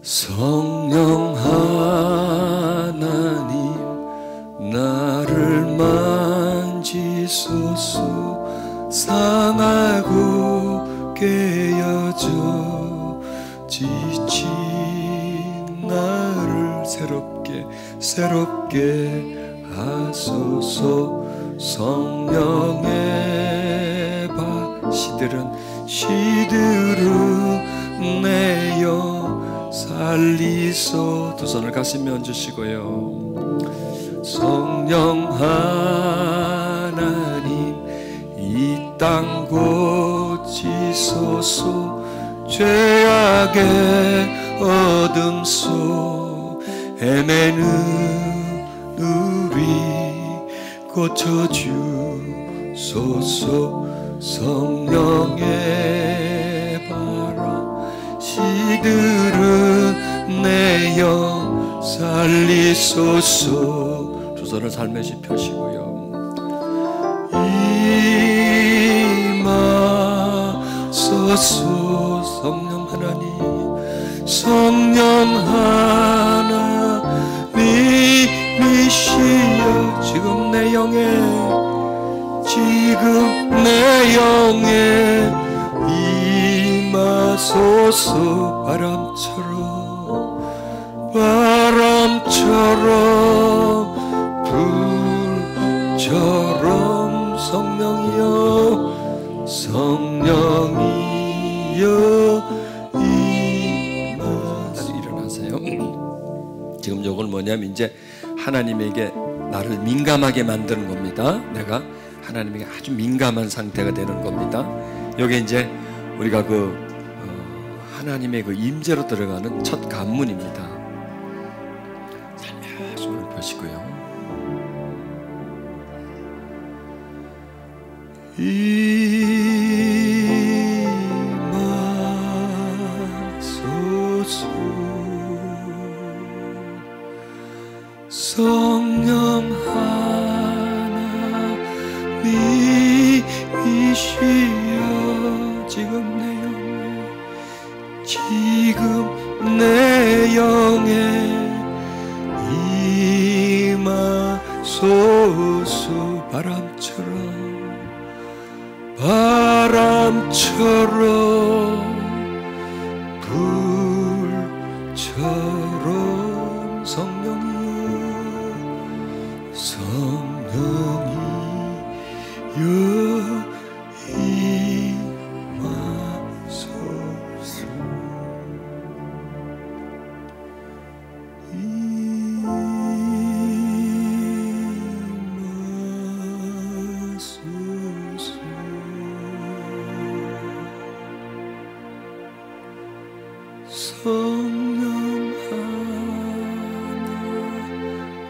성령 하나님 나를 만지소서. 상하고 깨어져 지친 나를 새롭게 하소서. 성령의 바 시들은 내 영 살리소. 두 손을 가슴에 얹으시고요. 성령 하나님 이 땅 고치소서. 죄악의 어둠 속 헤매는 우리 고쳐주소서. 성령의 바람 시들은 내 영 살리소서. 두 손을 살며시 펴시고요. 임하소서. 성령 하나님, 성령 하나님이시여 지금 내 영에 임하소서. 바람처럼 불처럼 성령이여 다시 일어나세요. 지금 요건 뭐냐면 이제 하나님에게 나를 민감하게 만드는 겁니다. 내가 하나님에게 아주 민감한 상태가 되는 겁니다. 여기 이제 우리가 하나님의 임재로 들어가는 첫 관문입니다. 살며시 손을 펴시고요. 임하소서. 성령 하나님이시여 지금 내 영에 임하소서. 바람처럼 불처럼 성령이여 임하소서. 성령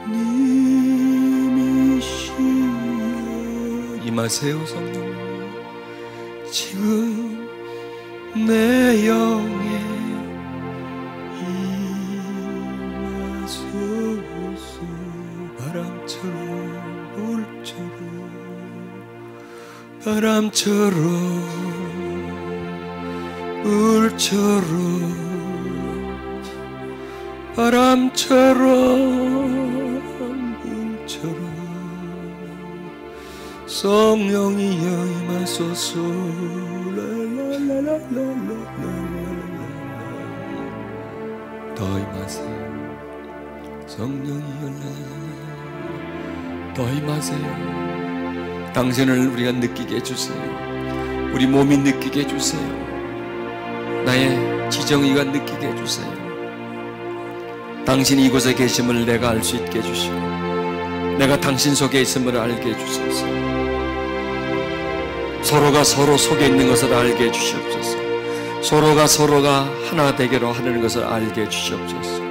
하나님이시여 임하세요. 성령 지금 내 영에 임하소서. 바람처럼 불처럼 성령이여 임하소서. 더 임하세요. 성령이여 더 임하세요. 당신을 우리가 느끼게 해주세요. 우리 몸이 느끼게 해주세요. 나의 지정의가 느끼게 해주세요. 당신이 이곳에 계심을 내가 알 수 있게 해주시고 내가 당신 속에 있음을 알게 해주소서. 서로가 서로 속에 있는 것을 알게 해주시옵소서. 서로가 하나 되기로 하는 것을 알게 해주시옵소서.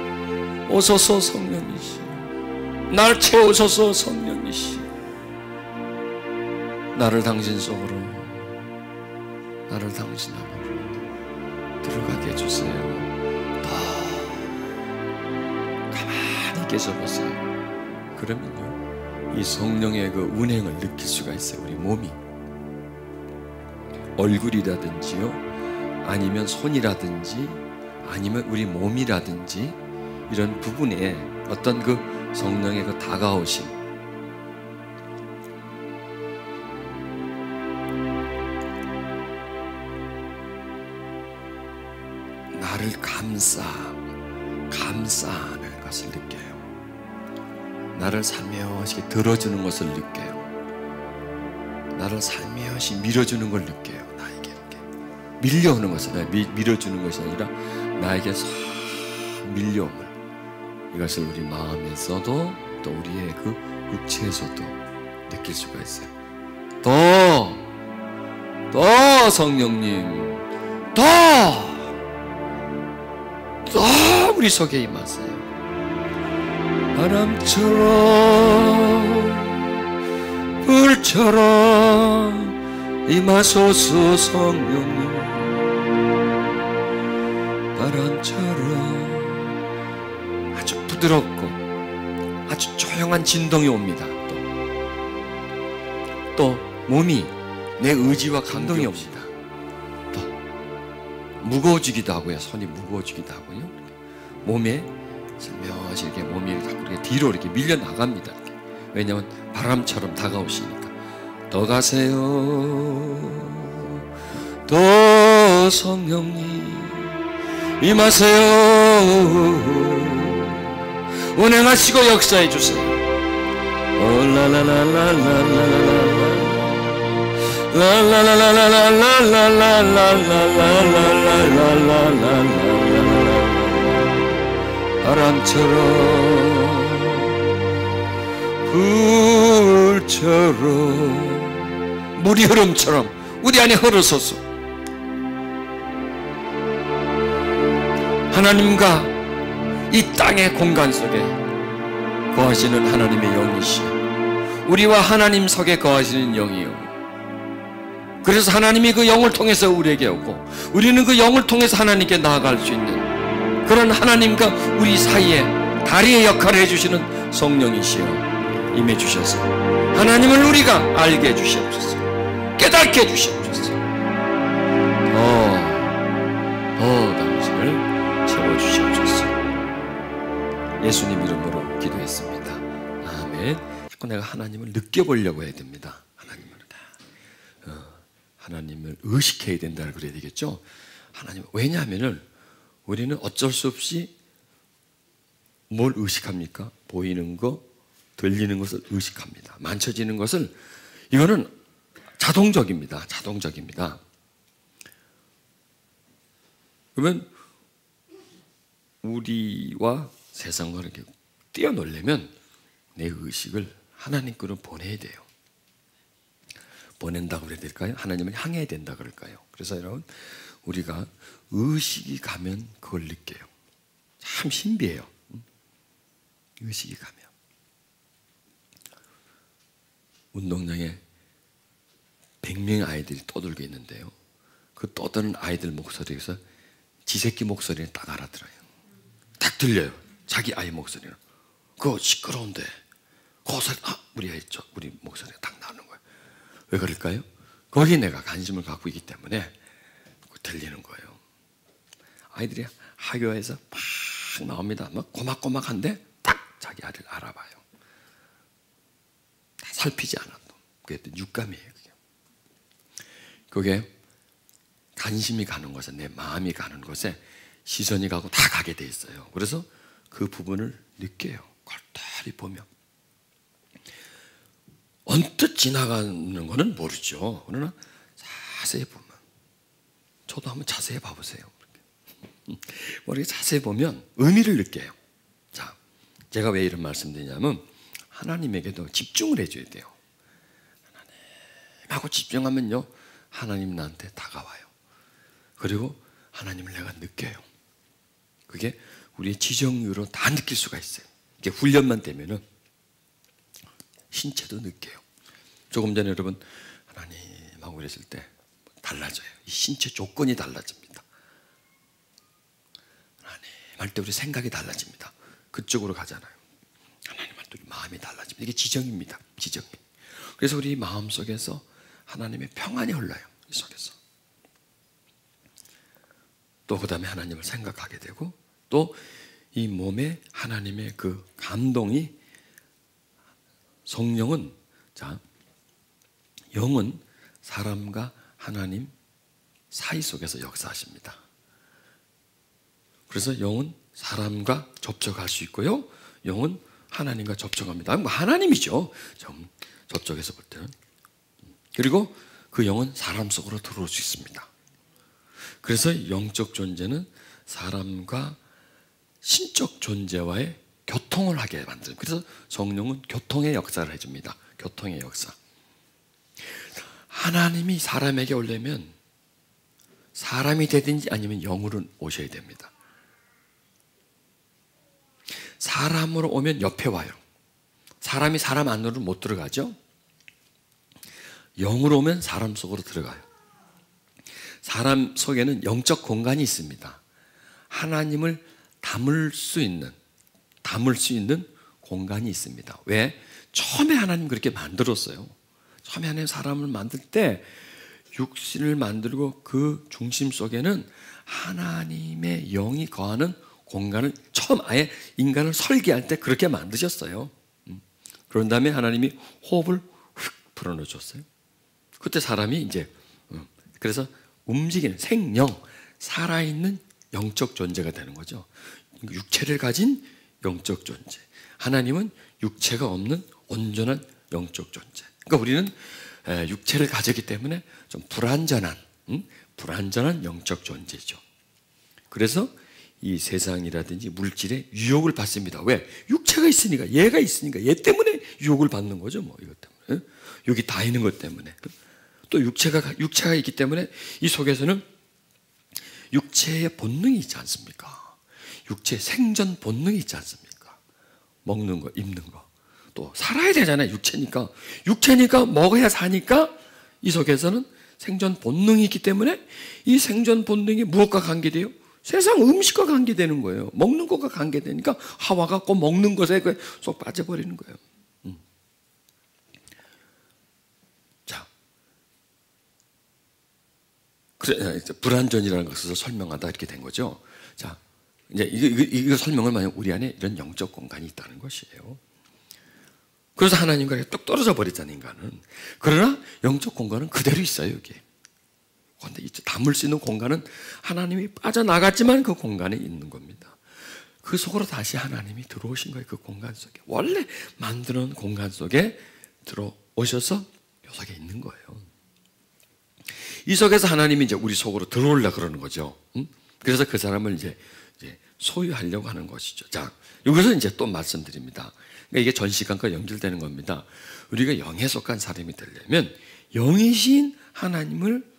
오소서 성령이시여 날 채우소서. 성령이시여 나를 당신 속으로 나를 당신 안으로 들어가게 해주세요. 더 가만히 계셔보세요. 그러면요 이 성령의 그 운행을 느낄 수가 있어요. 우리 몸이 얼굴이라든지요 아니면 손이라든지 아니면 우리 몸이라든지 이런 부분에 어떤 그 성령의 그 다가오심, 나를 감싸는 것을 느껴요. 나를 살며시 들어주는 것을 느껴요. 나를 살며시 밀어주는 걸 느껴요. 나에게 이렇게 밀려오는 것은 밀어주는 것이 아니라 나에게 싹 밀려옴을, 이것을 우리 마음에서도 또 우리의 그 육체에서도 느낄 수가 있어요. 더 성령님, 더 우리 속에 임하세요. 바람처럼 불처럼 임하소서. 성령님, 바람처럼 아주 부드럽고 아주 조용한 진동이 옵니다. 또 몸이 내 의지와 감동이 옵니다. 또 무거워지기도 하고요. 손이 무거워지기도 하고요. 몸에 슬며시 이렇게 몸이 이렇게 뒤로 이렇게 밀려 나갑니다. 왜냐하면 바람처럼 다가오시니까. 더 가세요. 더 성령님 임하세요. 운행하시고 역사해 주세요. 바람처럼 불처럼 물이 흐름처럼 우리 안에 흐르소서. 하나님과 이 땅의 공간 속에 거하시는 하나님의 영이시여, 우리와 하나님 속에 거하시는 영이요, 그래서 하나님이 그 영을 통해서 우리에게 오고 우리는 그 영을 통해서 하나님께 나아갈 수 있는 그런 하나님과 우리 사이에 다리의 역할을 해주시는 성령이시여, 임해 주셔서 하나님을 우리가 알게 해주시옵소서. 깨닫게 해주시옵소서. 더 당신을 채워주시옵소서. 예수님 이름으로 기도했습니다. 아멘. 자꾸 내가 하나님을 느껴보려고 해야 됩니다. 하나님을 의식해야 된다 그래야 되겠죠. 하나님, 왜냐하면은 우리는 어쩔 수 없이 뭘 의식합니까? 보이는 거, 들리는 것을 의식합니다. 만져지는 것을, 이거는 자동적입니다. 자동적입니다. 그러면 우리와 세상과 이렇게 뛰어놀려면 내 의식을 하나님께로 보내야 돼요. 보낸다고 그래야 될까요? 하나님을 향해야 된다 그럴까요? 그래서 여러분, 우리가 의식이 가면 그걸 느껴요. 참 신비해요. 의식이 가면. 운동장에 100명의 아이들이 떠들고 있는데요, 그 떠드는 아이들 목소리에서 지 새끼 목소리는 딱 알아들어요. 딱 들려요. 자기 아이 목소리는. 그거 시끄러운데 우리 목소리가 딱 나오는 거예요. 왜 그럴까요? 거기에 내가 관심을 갖고 있기 때문에 들리는 거예요. 아이들이 학교에서 막 나옵니다. 막 꼬막꼬막한데 딱 자기 아이를 알아봐요. 다 살피지 않아도. 그게 육감이에요. 그게 관심이 가는 곳에, 내 마음이 가는 곳에 시선이 가고 다 가게 돼 있어요. 그래서 그 부분을 느껴요. 골똘히 보면. 언뜻 지나가는 거는 모르죠. 그러나 자세히 보면, 저도 한번 자세히 봐보세요. 이렇게 자세히 보면 의미를 느껴요. 자, 제가 왜 이런 말씀 드리냐면, 하나님에게도 집중을 해줘야 돼요. 하나님하고 집중하면요, 하나님 나한테 다가와요. 그리고 하나님을 내가 느껴요. 그게 우리의 지정으로 다 느낄 수가 있어요. 이게 훈련만 되면은 신체도 느껴요. 조금 전에 여러분 하나님하고 그랬을 때 달라져요. 이 신체 조건이 달라집니다. 하나님 할 때 우리 생각이 달라집니다. 그쪽으로 가잖아요. 하나님 할 때 우리 마음이 달라집니다. 이게 지정입니다. 지정. 그래서 우리 마음 속에서 하나님의 평안이 흘러요. 이 속에서. 또 그 다음에 하나님을 생각하게 되고 또 이 몸에 하나님의 그 감동이 성령은 자 영은 사람과 하나님 사이 속에서 역사하십니다. 그래서 영은 사람과 접촉할 수 있고요. 영은 하나님과 접촉합니다. 뭐 하나님이죠. 좀 저쪽에서 볼 때는. 그리고 그 영은 사람 속으로 들어올 수 있습니다. 그래서 영적 존재는 사람과 신적 존재와의 교통을 하게 만드는. 그래서 성령은 교통의 역사를 해줍니다. 교통의 역사. 하나님이 사람에게 오려면 사람이 되든지 아니면 영으로 오셔야 됩니다. 사람으로 오면 옆에 와요. 사람이 사람 안으로 못 들어가죠. 영으로 오면 사람 속으로 들어가요. 사람 속에는 영적 공간이 있습니다. 하나님을 담을 수 있는 공간이 있습니다. 왜? 처음에 하나님 그렇게 만들었어요. 처음에 하나님 사람을 만들 때 육신을 만들고 그 중심 속에는 하나님의 영이 거하는 공간을 처음 아예 인간을 설계할 때 그렇게 만드셨어요. 그런 다음에 하나님이 호흡을 휙 불어넣어줬어요. 그때 사람이 이제 그래서 움직이는 생명, 살아있는 영적 존재가 되는 거죠. 육체를 가진 영적 존재. 하나님은 육체가 없는 온전한 영적 존재. 그러니까 우리는 육체를 가졌기 때문에 좀 불완전한 영적 존재죠. 그래서 이 세상이라든지 물질에 유혹을 받습니다. 왜? 육체가 있으니까, 얘가 있으니까, 얘 때문에 유혹을 받는 거죠. 뭐 이것 때문에. 여기 다 있는 것 때문에. 또 육체가 있기 때문에 이 속에서는 육체의 본능이 있지 않습니까? 육체의 생존 본능이 있지 않습니까? 먹는 거, 입는 거. 또 살아야 되잖아요. 육체니까 먹어야 사니까 이 속에서는 생존 본능이 있기 때문에 이 생존 본능이 무엇과 관계돼요? 세상 음식과 관계되는 거예요. 먹는 것과 관계되니까 하와가 꼭 먹는 것에 쏙 빠져버리는 거예요. 자, 그래, 불완전이라는 것을 설명하다 이렇게 된 거죠. 자, 이제 이거 설명을 만약 우리 안에 이런 영적 공간이 있다는 것이에요. 그래서 하나님과 뚝 떨어져 버렸잖아요, 인간은. 그러나 영적 공간은 그대로 있어요, 여기. 그런데 담을 수 있는 공간은 하나님이 빠져나갔지만 그 공간에 있는 겁니다. 그 속으로 다시 하나님이 들어오신 거예요, 그 공간 속에. 원래 만드는 공간 속에 들어오셔서 이 속에 있는 거예요. 이 속에서 하나님이 이제 우리 속으로 들어오려고 그러는 거죠. 그래서 그 사람을 이제 소유하려고 하는 것이죠. 자, 여기서 이제 또 말씀드립니다. 그러니까 이게 전 시간과 연결되는 겁니다. 우리가 영에 속한 사람이 되려면 영이신 하나님을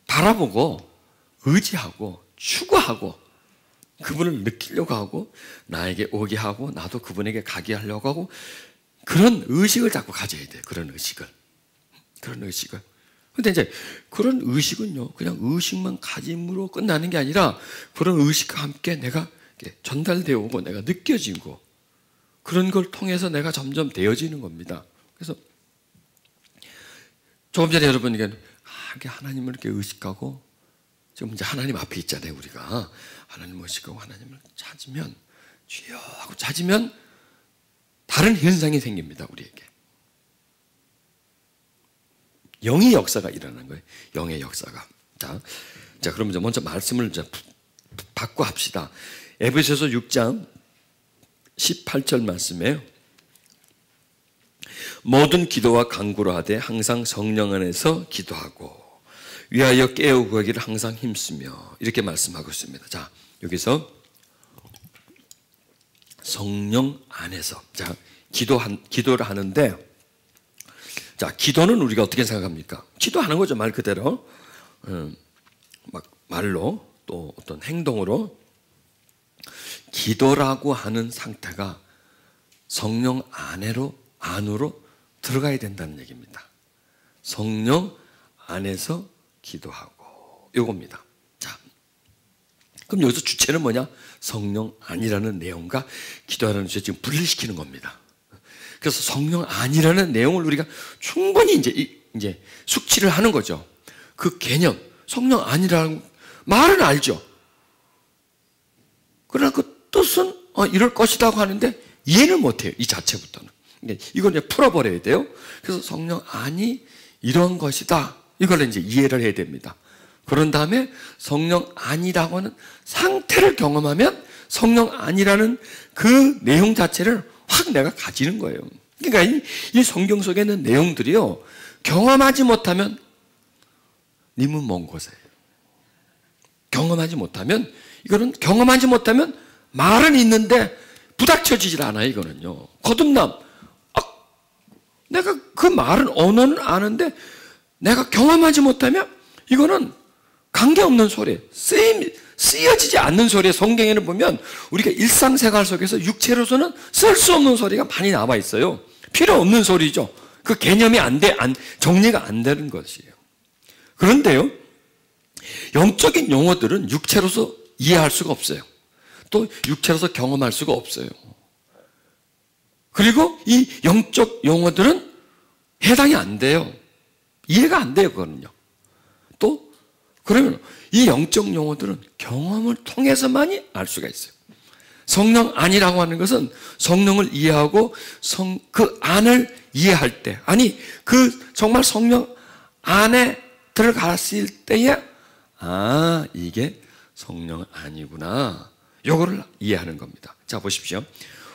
바라보고 의지하고 추구하고 그분을 느끼려고 하고 나에게 오게 하고 나도 그분에게 가게 하려고 하고 그런 의식을 자꾸 가져야 돼요. 그런 의식을. 근데 이제 그런 의식은요, 그냥 의식만 가짐으로 끝나는 게 아니라 그런 의식과 함께 내가 전달되어 오고 내가 느껴지고 그런 걸 통해서 내가 점점 되어지는 겁니다. 그래서 조금 전에 여러분에게 하나님을 이렇게 의식하고 지금 이제 하나님 앞에 있잖아요, 우리가. 하나님을 의식하고 하나님을 찾으면 주여 하고 찾으면 다른 현상이 생깁니다, 우리에게. 영의 역사가 일어나는 거예요. 영의 역사가. 자, 그럼 이제 먼저 말씀을 이제 받고 합시다. 에베소서 6장 18절 말씀이에요. 모든 기도와 간구로 하되 항상 성령 안에서 기도하고 위하여 깨어 구하기를 항상 힘쓰며 이렇게 말씀하고 있습니다. 자, 여기서 성령 안에서 자, 기도를 하는데 자, 기도는 우리가 어떻게 생각합니까? 기도하는 거죠, 말 그대로. 막 말로 또 어떤 행동으로 기도라고 하는 상태가 성령 안으로 들어가야 된다는 얘기입니다. 성령 안에서 기도하고 요겁니다. 자, 그럼 여기서 주체는 뭐냐? 성령 안이라는 내용과 기도하는 주체 지금 분리시키는 겁니다. 그래서 성령 안이라는 내용을 우리가 충분히 이제 숙지를 하는 거죠. 그 개념, 성령 안이라는 말은 알죠. 그러나 그 뜻은 이럴 것이라고 하는데 이해를 못해요. 이 자체부터는. 이걸 이제 풀어버려야 돼요. 그래서 성령 안이 이런 것이다. 이걸 이제 이해를 해야 됩니다. 그런 다음에 성령 안이라고 하는 상태를 경험하면 성령 안이라는 그 내용 자체를 확 내가 가지는 거예요. 그러니까 이 성경 속에 있는 내용들이요, 경험하지 못하면 님은 먼 곳이에요. 경험하지 못하면, 이거는 경험하지 못하면 말은 있는데 부닥쳐지질 않아요. 이거는요, 거듭남. 내가 그 말은 언어는 아는데 내가 경험하지 못하면 이거는 관계없는 소리, 쓰여지지 않는 소리에 성경에는 보면 우리가 일상생활 속에서 육체로서는 쓸 수 없는 소리가 많이 나와 있어요. 필요 없는 소리죠. 그 개념이 정리가 안 되는 것이에요. 그런데요, 영적인 용어들은 육체로서 이해할 수가 없어요. 또 육체로서 경험할 수가 없어요. 그리고 이 영적 용어들은 해당이 안 돼요. 이해가 안 돼요, 그거는요. 또, 그러면 이 영적 용어들은 경험을 통해서만이 알 수가 있어요. 성령 안이라고 하는 것은 성령을 이해하고 그 안을 이해할 때, 아니, 정말 성령 안에 들어갔을 때에, 이게 성령 안이구나. 요거를 이해하는 겁니다. 자, 보십시오.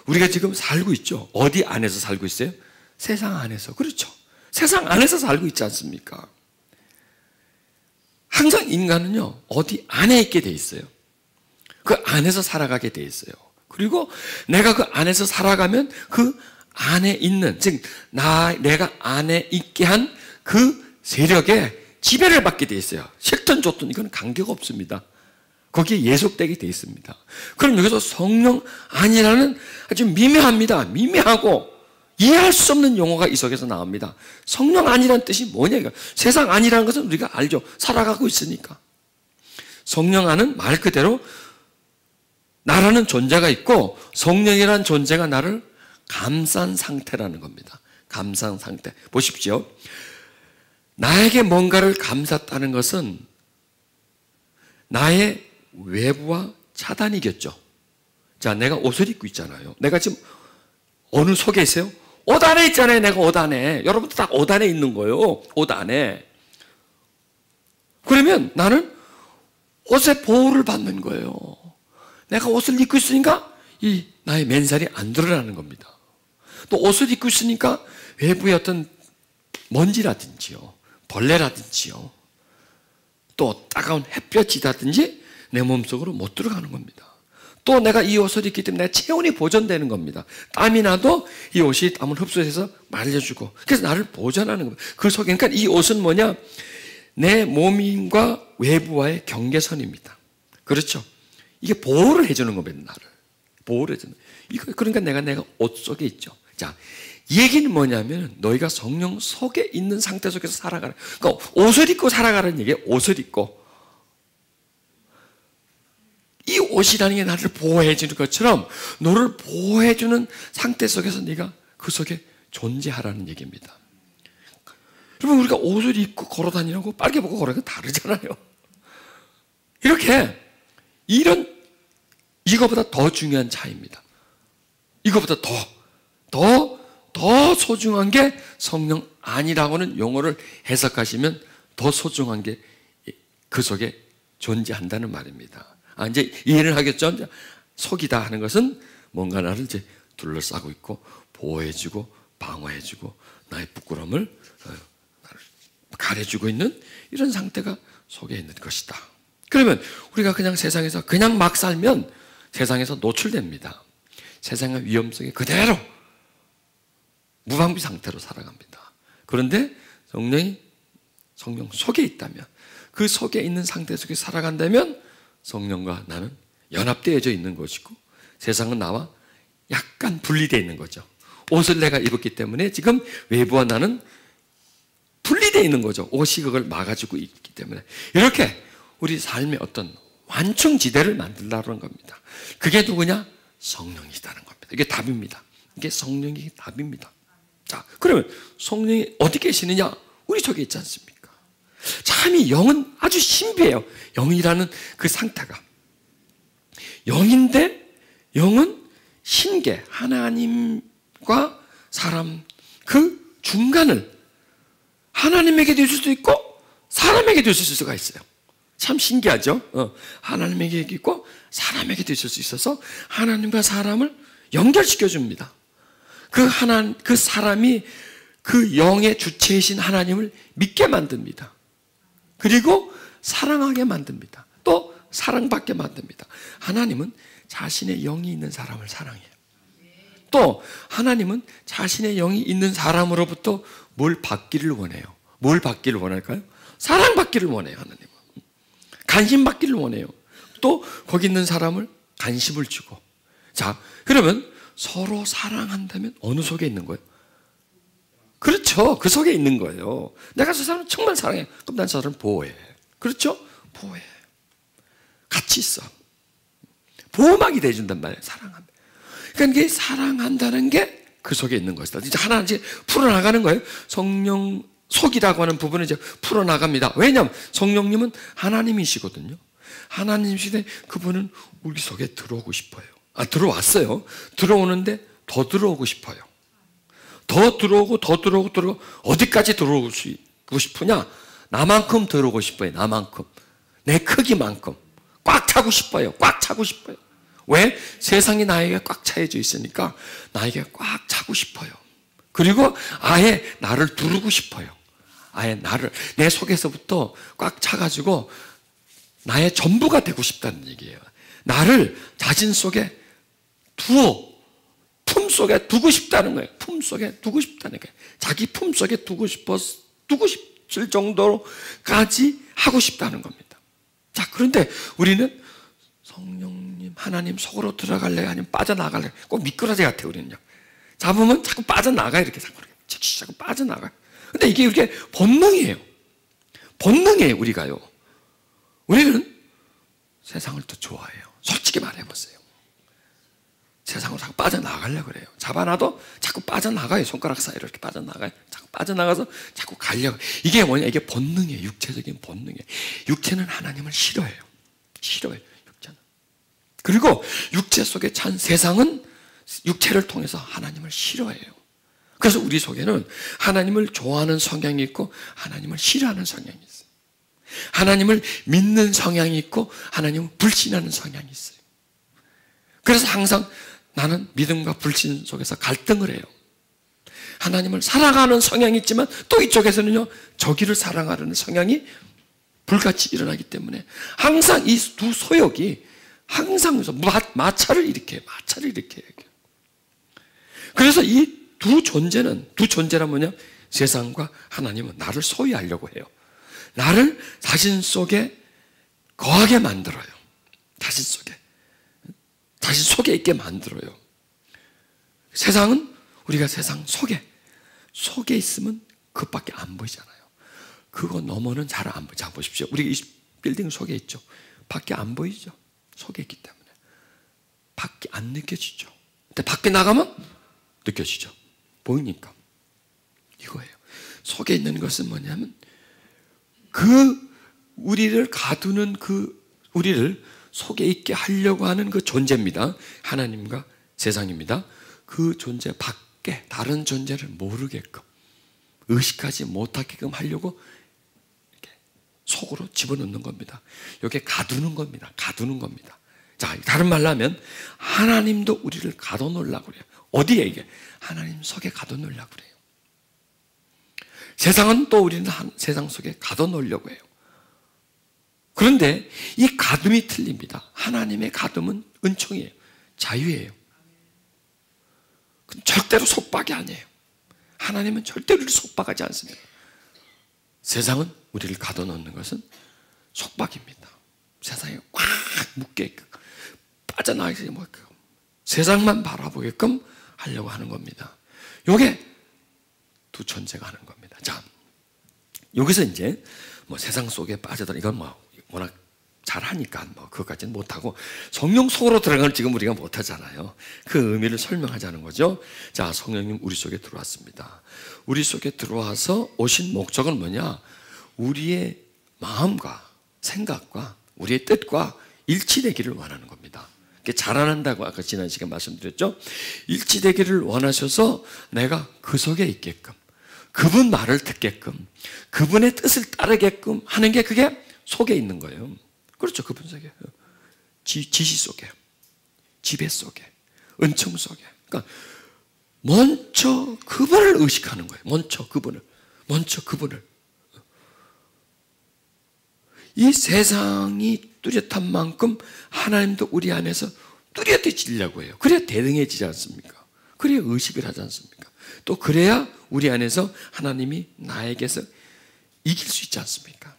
우리가 지금 살고 있죠. 어디 안에서 살고 있어요? 세상 안에서. 그렇죠. 세상 안에서 살고 있지 않습니까? 항상 인간은요, 어디 안에 있게 돼 있어요. 그 안에서 살아가게 돼 있어요. 그리고 내가 그 안에서 살아가면 그 안에 있는, 즉 내가 안에 있게 한 그 세력에 지배를 받게 돼 있어요. 싫든 좋든 이건 관계가 없습니다. 거기에 예속되게 돼 있습니다. 그럼 여기서 성령 안이라는 아주 미묘합니다. 미묘하고 이해할 수 없는 용어가 이 속에서 나옵니다. 성령 안이라는 뜻이 뭐냐, 이거. 세상 안이라는 것은 우리가 알죠. 살아가고 있으니까. 성령 안은 말 그대로 나라는 존재가 있고 성령이라는 존재가 나를 감싼 상태라는 겁니다. 감싼 상태. 보십시오. 나에게 뭔가를 감쌌다는 것은 나의 외부와 차단이겠죠. 자, 내가 옷을 입고 있잖아요. 내가 지금 어느 속에 있어요? 옷 안에 있잖아요. 내가 옷 안에. 여러분도 다 옷 안에 있는 거예요. 옷 안에. 그러면 나는 옷의 보호를 받는 거예요. 내가 옷을 입고 있으니까 이 나의 맨살이 안 드러나는 겁니다. 또 옷을 입고 있으니까 외부의 어떤 먼지라든지요, 벌레라든지요, 또 따가운 햇볕이라든지 내 몸속으로 못 들어가는 겁니다. 또 내가 이 옷을 입기 때문에 내 체온이 보존되는 겁니다. 땀이 나도 이 옷이 땀을 흡수해서 말려주고, 그래서 나를 보존하는 겁니다. 그 속에, 그러니까 이 옷은 뭐냐? 내 몸과 외부와의 경계선입니다. 그렇죠? 이게 보호를 해주는 겁니다. 나를 보호를 해주는. 그러니까 내가 옷 속에 있죠. 자, 이 얘기는 뭐냐면 너희가 성령 속에 있는 상태 속에서 살아가라. 그러니까 옷을 입고 살아가라는 얘기예요. 옷을 입고. 이 옷이라는 게 나를 보호해 주는 것처럼 너를 보호해 주는 상태 속에서 네가 그 속에 존재하라는 얘기입니다. 여러분, 우리가 옷을 입고 걸어 다니라고 빨개 벗고 걸어가 다르잖아요. 이렇게 이거보다 더 중요한 차이입니다. 이거보다 더 소중한 게 성령 안이라고 하는 용어를 해석하시면 더 소중한 게 그 속에 존재한다는 말입니다. 이제 이해를 하겠죠? 속이다 하는 것은 뭔가 나를 이제 둘러싸고 있고 보호해주고 방어해주고 나의 부끄러움을 가려주고 있는 이런 상태가 속에 있는 것이다. 그러면 우리가 그냥 세상에서 그냥 막 살면 세상에서 노출됩니다. 세상의 위험성이 그대로 무방비 상태로 살아갑니다. 그런데 성령 속에 있다면, 그 속에 있는 상태 속에 살아간다면 성령과 나는 연합되어져 있는 것이고 세상은 나와 약간 분리되어 있는 거죠. 옷을 내가 입었기 때문에 지금 외부와 나는 분리되어 있는 거죠. 옷이 그걸 막아주고 있기 때문에. 이렇게 우리 삶의 어떤 완충지대를 만들려는 겁니다. 그게 누구냐? 성령이시다는 겁니다. 이게 답입니다. 이게 성령이 답입니다. 자, 그러면 성령이 어디 계시느냐? 우리 속에 있지 않습니까? 참, 이 영은 아주 신비해요. 영이라는 그 상태가. 영인데 영은 신계, 하나님과 사람 그 중간을 하나님에게도 있을 수 있고 사람에게도 있을 수가 있어요. 참 신기하죠? 하나님에게 있고 사람에게도 있을 수 있어서 하나님과 사람을 연결시켜 줍니다. 그 사람이 그 영의 주체이신 하나님을 믿게 만듭니다. 그리고 사랑하게 만듭니다. 또 사랑받게 만듭니다. 하나님은 자신의 영이 있는 사람을 사랑해요. 또 하나님은 자신의 영이 있는 사람으로부터 뭘 받기를 원해요. 뭘 받기를 원할까요? 사랑받기를 원해요. 하나님은 관심 받기를 원해요. 또 거기 있는 사람을 관심을 주고. 자, 그러면 서로 사랑한다면 어느 속에 있는 거예요? 그렇죠. 그 속에 있는 거예요. 내가 저 사람을 정말 사랑해. 그럼 난 저 사람을 보호해. 그렇죠? 보호해. 같이 있어. 보호막이 돼준단 말이에요. 사랑하면. 그러니까 이게 사랑한다는 게 그 속에 있는 것이다. 이제 하나씩 풀어나가는 거예요. 성령 속이라고 하는 부분을 이제 풀어나갑니다. 왜냐하면 성령님은 하나님이시거든요. 하나님이시되 그분은 우리 속에 들어오고 싶어요. 들어왔어요. 들어오는데 더 들어오고 싶어요. 더 들어오고 어디까지 들어오고 싶으냐? 나만큼 들어오고 싶어요. 나만큼. 내 크기만큼. 꽉 차고 싶어요. 꽉 차고 싶어요. 왜? 세상이 나에게 꽉 차여져 있으니까 나에게 꽉 차고 싶어요. 그리고 아예 나를 두르고 싶어요. 아예 나를 내 속에서부터 꽉 차가지고 나의 전부가 되고 싶다는 얘기예요. 나를 자신 속에 품 속에 두고 싶다는 거예요. 품 속에 두고 싶다는 거예요. 자기 품 속에 두고 싶을 정도로까지 하고 싶다는 겁니다. 자, 그런데 우리는 성령님, 하나님 속으로 들어갈래? 아니면 빠져나갈래? 꼭 미꾸라지 같아요, 우리는요. 잡으면 자꾸 빠져나가요, 이렇게. 자꾸 빠져나가요. 근데 이게 이렇게 본능이에요. 본능이에요, 우리가요. 우리는 세상을 더 좋아해요. 솔직히 말해보세요. 세상으로 자꾸 빠져나가려고 그래요. 잡아놔도 자꾸 빠져나가요. 손가락 사이로 이렇게 빠져나가요. 자꾸 빠져나가서 자꾸 가려고. 이게 뭐냐? 이게 본능이에요. 육체적인 본능이에요. 육체는 하나님을 싫어해요. 싫어해요, 육체는. 그리고 육체 속에 찬 세상은 육체를 통해서 하나님을 싫어해요. 그래서 우리 속에는 하나님을 좋아하는 성향이 있고 하나님을 싫어하는 성향이 있어요. 하나님을 믿는 성향이 있고 하나님을 불신하는 성향이 있어요. 그래서 항상 나는 믿음과 불신 속에서 갈등을 해요. 하나님을 사랑하는 성향이 있지만 또 이쪽에서는요, 저기를 사랑하려는 성향이 불같이 일어나기 때문에 항상 이 두 소욕이 항상 마찰을 일으켜요. 마찰을 일으켜요. 그래서 이 두 존재란 뭐냐? 세상과 하나님은 나를 소유하려고 해요. 나를 자신 속에 거하게 만들어요. 자신 속에 있게 만들어요. 세상은 우리가 세상 속에 있으면 그것밖에 안 보이잖아요. 그거 너머는 잘 안 보이죠. 자, 보십시오. 우리 이 빌딩 속에 있죠. 밖에 안 보이죠. 속에 있기 때문에. 밖에 안 느껴지죠. 근데 밖에 나가면 느껴지죠. 보이니까. 이거예요. 속에 있는 것은 뭐냐면 우리를 가두는 우리를 속에 있게 하려고 하는 그 존재입니다. 하나님과 세상입니다. 그 존재 밖에 다른 존재를 모르게끔 의식하지 못하게끔 하려고 이렇게 속으로 집어넣는 겁니다. 이게 가두는 겁니다. 가두는 겁니다. 자, 다른 말로 하면 하나님도 우리를 가둬놓으려고 그래요. 어디에 이게? 하나님 속에 가둬놓으려고 그래요. 세상은 또 우리는 세상 속에 가둬놓으려고 해요. 그런데 이 가둠이 틀립니다. 하나님의 가둠은 은총이에요. 자유예요. 절대로 속박이 아니에요. 하나님은 절대로 우리를 속박하지 않습니다. 세상은 우리를 가둬놓는 것은 속박입니다. 세상에 꽉 묶게끔 빠져나가게끔 세상만 바라보게끔 하려고 하는 겁니다. 이게 두 존재가 하는 겁니다. 자, 여기서 이제 세상 속에 빠져들어 이건 워낙 잘하니까 그것까지는 못하고 성령 속으로 들어가는 걸 지금 우리가 못하잖아요. 그 의미를 설명하자는 거죠. 자, 성령님 우리 속에 들어왔습니다. 우리 속에 들어와서 오신 목적은 뭐냐? 우리의 마음과 생각과 우리의 뜻과 일치되기를 원하는 겁니다. 자라난다고 아까 지난 시간에 말씀드렸죠. 일치되기를 원하셔서 내가 그 속에 있게끔, 그분 말을 듣게끔, 그분의 뜻을 따르게끔 하는 게 그게 속에 있는 거예요. 그렇죠. 그분 속에. 지시 속에, 지배 속에, 은총 속에. 그러니까 먼저 그분을 의식하는 거예요. 먼저 그분을. 이 세상이 뚜렷한 만큼 하나님도 우리 안에서 뚜렷해지려고 해요. 그래야 대등해지지 않습니까? 그래야 의식을 하지 않습니까? 또 그래야 우리 안에서 하나님이 나에게서 이길 수 있지 않습니까?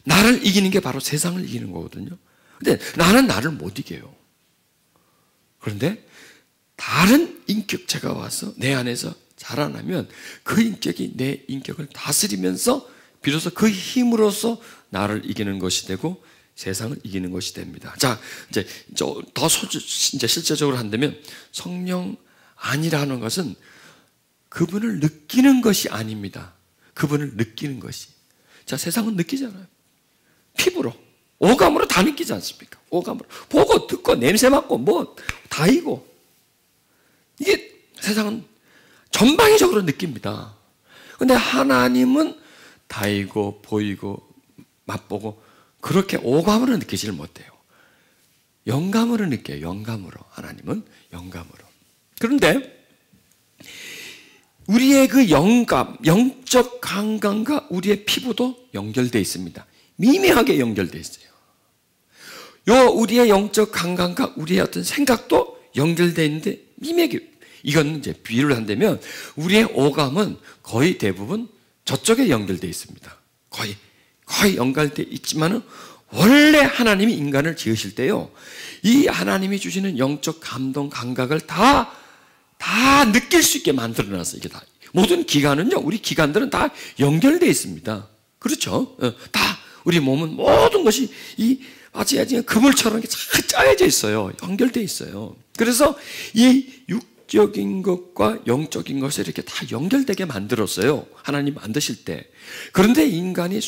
나를 이기는 게 바로 세상을 이기는 거거든요. 근데 나는 나를 못 이겨요. 그런데 다른 인격체가 와서 내 안에서 자라나면 그 인격이 내 인격을 다스리면서 비로소 그 힘으로써 나를 이기는 것이 되고 세상을 이기는 것이 됩니다. 자, 이제 이제 실제적으로 한다면 성령 아니라는 것은 그분을 느끼는 것이 아닙니다. 그분을 느끼는 것이. 자, 세상은 느끼잖아요. 피부로, 오감으로 다 느끼지 않습니까? 오감으로. 보고, 듣고, 냄새 맡고, 뭐, 다이고. 이게 세상은 전방위적으로 느낍니다. 근데 하나님은 다이고, 보이고, 맛보고, 그렇게 오감으로 느끼지를 못해요. 영감으로 느껴요. 영감으로. 하나님은 영감으로. 그런데 우리의 그 영감, 영적 감각과 우리의 피부도 연결되어 있습니다. 미묘하게 연결되어 있어요. 우리의 영적 감각과 우리의 어떤 생각도 연결되어 있는데 미묘하게, 이건 이제 비유를 한다면 우리의 오감은 거의 대부분 저쪽에 연결되어 있습니다. 거의 연결되어 있지만은 원래 하나님이 인간을 지으실 때요, 이 하나님이 주시는 영적 감동, 감각을 다 느낄 수 있게 만들어놨어요. 이게 다. 모든 기관은요, 우리 기관들은 다 연결되어 있습니다. 그렇죠? 다, 우리 몸은 모든 것이 마치 그물처럼 잘 짜여져 있어요. 연결되어 있어요. 그래서 이 육적인 것과 영적인 것을 이렇게 다 연결되게 만들었어요. 하나님 만드실 때. 그런데 인간이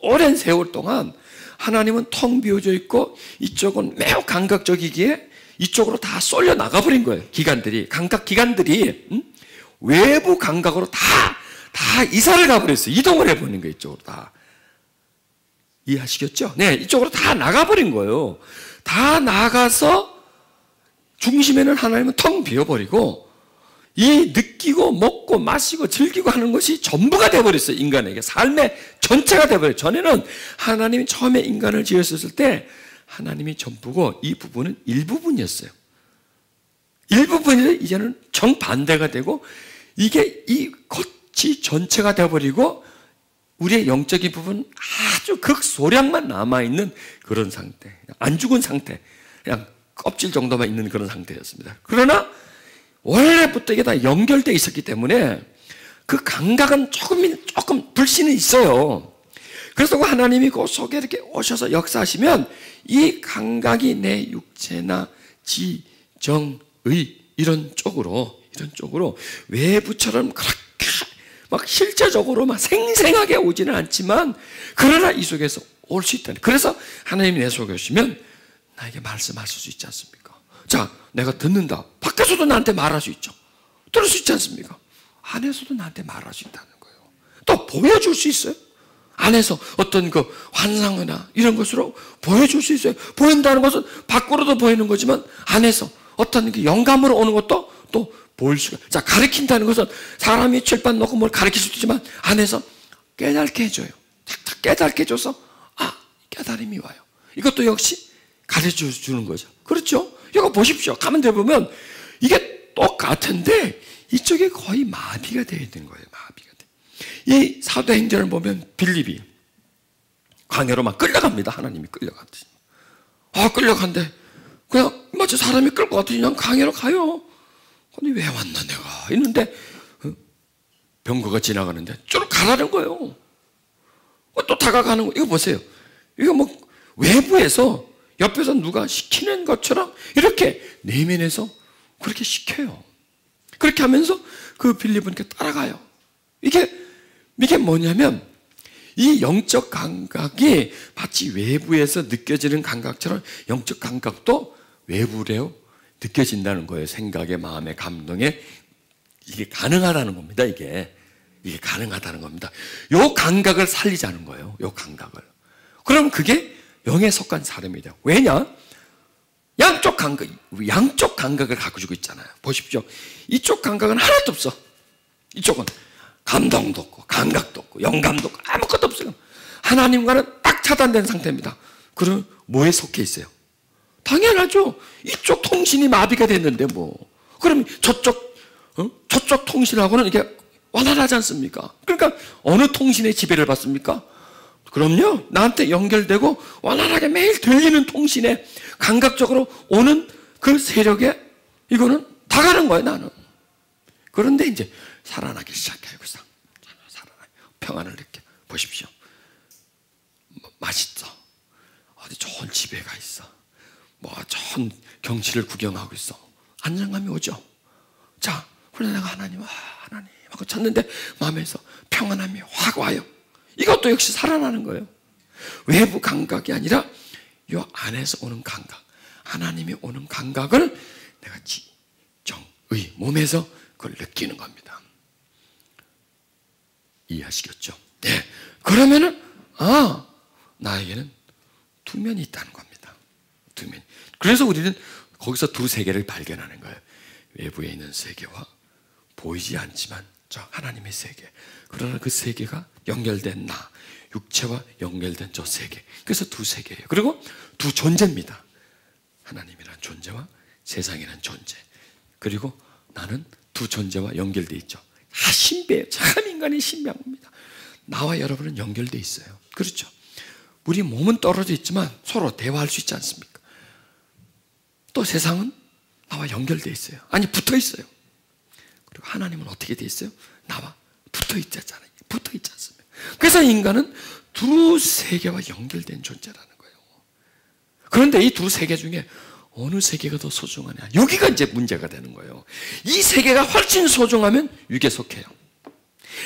오랜 세월 동안 하나님은 텅 비어져 있고 이쪽은 매우 감각적이기에 이쪽으로 다 쏠려 나가버린 거예요. 감각 기관들이 외부 감각으로 다 이사를 가버렸어요. 이동을 해버린 거예요. 이쪽으로 다. 이해하시겠죠? 네, 이쪽으로 다 나가버린 거예요. 다 나가서 중심에는 하나님은 텅 비어버리고 이 느끼고 먹고 마시고 즐기고 하는 것이 전부가 되어버렸어요. 인간에게. 삶의 전체가 되어버려요. 전에는 하나님이 처음에 인간을 지으셨을 때 하나님이 전부고 이 부분은 일부분이었어요. 일부분이 이제는 정반대가 되고 이게 이 겉이 전체가 되어버리고 우리의 영적인 부분은 아주 극소량만 남아있는 그런 상태. 안 죽은 상태. 그냥 껍질 정도만 있는 그런 상태였습니다. 그러나 원래부터 이게 다 연결되어 있었기 때문에 그 감각은 조금 불신이 있어요. 그래서 하나님이 그 속에 이렇게 오셔서 역사하시면 이 감각이 내 육체나 지, 정, 의 이런 쪽으로 외부처럼 그렇게 막 실제적으로 막 생생하게 오지는 않지만 그러나 이 속에서 올 수 있다. 그래서 하나님이 내 속에 오시면 나에게 말씀하실 수 있지 않습니까? 자, 내가 듣는다. 밖에서도 나한테 말할 수 있죠. 들을 수 있지 않습니까? 안에서도 나한테 말할 수 있다는 거예요. 또 보여줄 수 있어요. 안에서 어떤 그 환상이나 이런 것으로 보여줄 수 있어요. 보인다는 것은 밖으로도 보이는 거지만 안에서 어떤 그 영감으로 오는 것도 또 보일 수가. 자, 가르친다는 것은 사람이 칠판 놓고 뭘 가르칠 수도 있지만 안에서 깨닫게 해줘요. 탁탁 깨닫게 해줘서 깨달음이 와요. 이것도 역시 가르쳐 주는 거죠. 그렇죠? 이거 보십시오. 가만 보면 이게 똑같은데 이쪽에 거의 마비가 되어 있는 거예요. 마비가 돼. 이 사도행전을 보면 빌립이 광야로 막 끌려갑니다. 하나님이 끌려갔듯이. 끌려간대. 그냥 마치 사람이 끌 것 같으니 그냥 광야로 가요. 근데 왜 왔나 내가 있는데 병거가 지나가는데 쭉 가라는 거예요. 또 다가가는 거. 이거 보세요. 이거 뭐 외부에서 옆에서 누가 시키는 것처럼 이렇게 내면에서 그렇게 시켜요. 그렇게 하면서 그 빌립은 이렇게 따라가요. 이게 뭐냐면 이 영적 감각이 마치 외부에서 느껴지는 감각처럼 영적 감각도 외부로 느껴진다는 거예요. 생각에, 마음에, 감동에. 이게 가능하다는 겁니다. 이게 가능하다는 겁니다. 요 감각을 살리자는 거예요. 요 감각을. 그럼 그게 영에 속한 사람이 돼요. 왜냐? 양쪽 감각을 가지고 있잖아요. 보십시오. 이쪽 감각은 하나도 없어. 이쪽은 감동도 없고 감각도 없고 영감도 없고 아무것도 없어요. 하나님과는 딱 차단된 상태입니다. 그럼 뭐에 속해 있어요? 당연하죠. 이쪽 통신이 마비가 됐는데 뭐. 그럼 저쪽 통신하고는 이게 완화하지 않습니까? 그러니까 어느 통신의 지배를 받습니까? 그럼요. 나한테 연결되고 완화하게 매일 들리는 통신에 감각적으로 오는 그 세력에 이거는 다 가는 거예요, 나는. 그런데 이제 살아나기 시작해요. 그래서 살아나요. 평안을 느껴. 보십시오. 맛있어. 어디 좋은 집에 가 있어. 뭐 좋은 경치를 구경하고 있어. 안정감이 오죠. 자, 그래서 내가 하나님 하고 찾는데 마음에서 평안함이 확 와요. 이것도 역시 살아나는 거예요. 외부 감각이 아니라 이 안에서 오는 감각, 하나님이 오는 감각을 내가 정의 몸에서 그걸 느끼는 겁니다. 이해하시겠죠? 네. 그러면은 나에게는 두 면이 있다는 겁니다. 두 면. 그래서 우리는 거기서 두 세계를 발견하는 거예요. 외부에 있는 세계와 보이지 않지만 저 하나님의 세계. 그러나 그 세계가 연결된 나, 육체와 연결된 저 세계. 그래서 두 세계예요. 그리고 두 존재입니다. 하나님이라는 존재와 세상이라는 존재. 그리고 나는 두 존재와 연결되어 있죠. 신비해요. 참 인간이 신비한 겁니다. 나와 여러분은 연결되어 있어요. 그렇죠? 우리 몸은 떨어져 있지만 서로 대화할 수 있지 않습니까? 또 세상은 나와 연결되어 있어요. 아니, 붙어 있어요. 그리고 하나님은 어떻게 되어 있어요? 나와 붙어 있잖아요. 붙어 있지 않습니까? 그래서 인간은 두 세계와 연결된 존재라는 거예요. 그런데 이 두 세계 중에 어느 세계가 더 소중하냐? 여기가 이제 문제가 되는 거예요. 이 세계가 훨씬 소중하면 육에 속해요.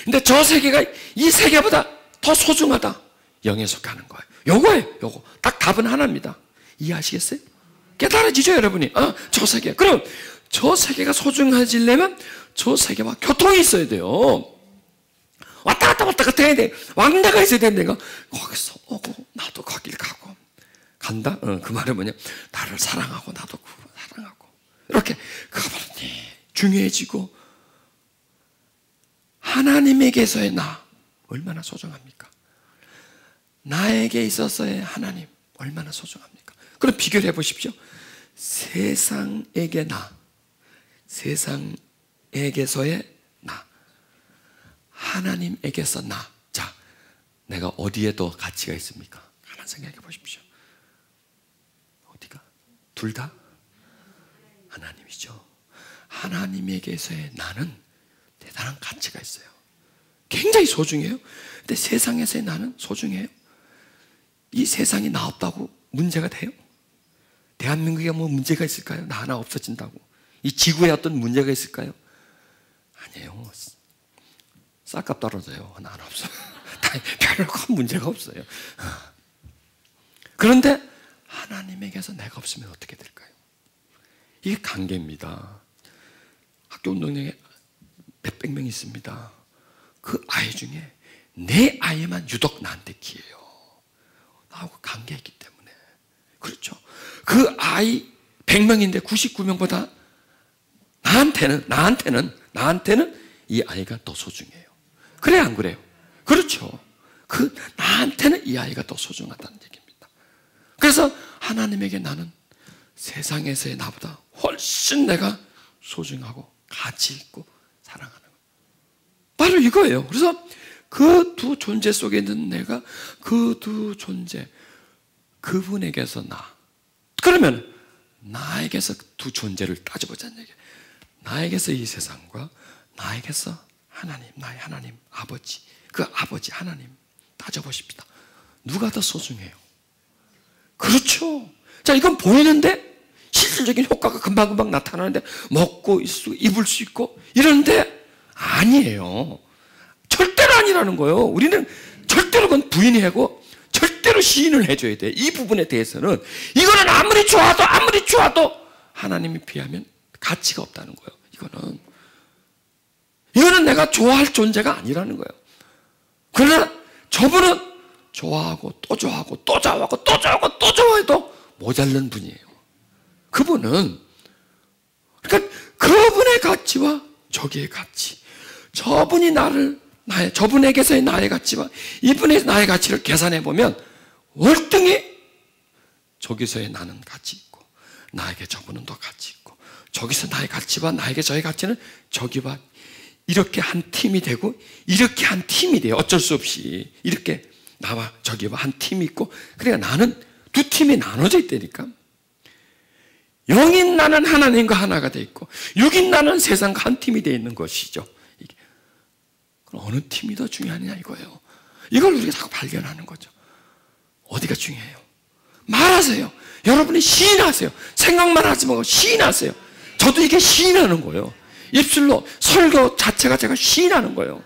근데 저 세계가 이 세계보다 더 소중하다. 영에 속하는 거예요. 요거예요. 요거. 딱 답은 하나입니다. 이해하시겠어요? 깨달아지죠, 여러분이? 저 세계. 그럼 저 세계가 소중해지려면 저 세계와 교통이 있어야 돼요. 왔다 갔다 해야 돼. 왕래가 있어야 되는데 거기서 오고 나도 거길 가고 간다? 그 말은 뭐냐? 나를 사랑하고 나도 사랑하고 이렇게 그거는 중요해지고 하나님에게서의 나 얼마나 소중합니까? 나에게 있어서의 하나님 얼마나 소중합니까? 그럼 비교를 해보십시오. 세상에게 나, 세상에게서의 나, 하나님에게서 나. 자, 내가 어디에 더 가치가 있습니까? 한번 생각해 보십시오. 어디가? 둘 다? 하나님이죠. 하나님에게서의 나는 대단한 가치가 있어요. 굉장히 소중해요. 근데 세상에서의 나는 소중해요. 이 세상이 나 없다고 문제가 돼요? 대한민국에 뭐 문제가 있을까요? 나 하나 없어진다고. 이 지구에 어떤 문제가 있을까요? 아니에요. 쌀값 떨어져요. 나 하나 없어. 별로 큰 문제가 없어요. 그런데 하나님에게서 내가 없으면 어떻게 될까요? 이게 관계입니다. 학교 운동장에 몇백 명 있습니다. 그 아이 중에 내 아이만 유독 나한테 기해요. 나하고 관계했기 때문에. 그렇죠. 그 아이 100명인데 99명보다 나한테는 이 아이가 더 소중해요. 그래, 안 그래요? 그렇죠. 나한테는 이 아이가 더 소중하다는 얘기입니다. 그래서 하나님에게 나는 세상에서의 나보다 훨씬 내가 소중하고 가치 있고 사랑하는 거예요. 바로 이거예요. 그래서 그 두 존재 속에 있는 내가 그 두 존재, 그분에게서 나. 그러면 나에게서 두 존재를 따져보자는 얘기예요. 나에게서 이 세상과 나에게서 하나님, 나의 하나님, 아버지, 그 아버지 하나님 따져보십시다. 누가 더 소중해요? 그렇죠. 자, 이건 보이는데 실질적인 효과가 금방금방 나타나는데 먹고 입을 수 있고 이러는데 아니에요. 절대로 아니라는 거예요. 우리는 절대로 그건 부인하고 절대로 시인을 해줘야 돼. 이 부분에 대해서는 이거는 아무리 좋아도 하나님에 비하면 가치가 없다는 거예요. 이거는 내가 좋아할 존재가 아니라는 거예요. 그러나 저분은 좋아하고 또 좋아하고 또 좋아하고 또 좋아하고 또 좋아해도 모자른 분이에요. 그분은, 그러니까 그분의 가치와 저기의 가치, 저분에게서의 나의 가치와 이분의 나의 가치를 계산해 보면 월등히 저기서의 나는 가치 있고 나에게 저분은 더 가치 있고, 저기서 나의 가치와 나에게 저의 가치는 저기와 이렇게 한 팀이 되고 이렇게 한 팀이 돼요. 어쩔 수 없이 이렇게 나와 저기와 한 팀이 있고, 그러니까 나는 두 팀이 나눠져 있다니까. 영인 나는 하나님과 하나가 돼 있고 육인 나는 세상과 한 팀이 돼 있는 것이죠. 이게. 그럼 어느 팀이 더 중요하냐 이거예요. 이걸 우리가 자꾸 발견하는 거죠. 어디가 중요해요? 말하세요. 여러분이 시인하세요. 생각만 하지 말고 시인하세요. 저도 이게 시인하는 거예요. 입술로 설교 자체가 제가 시인하는 거예요.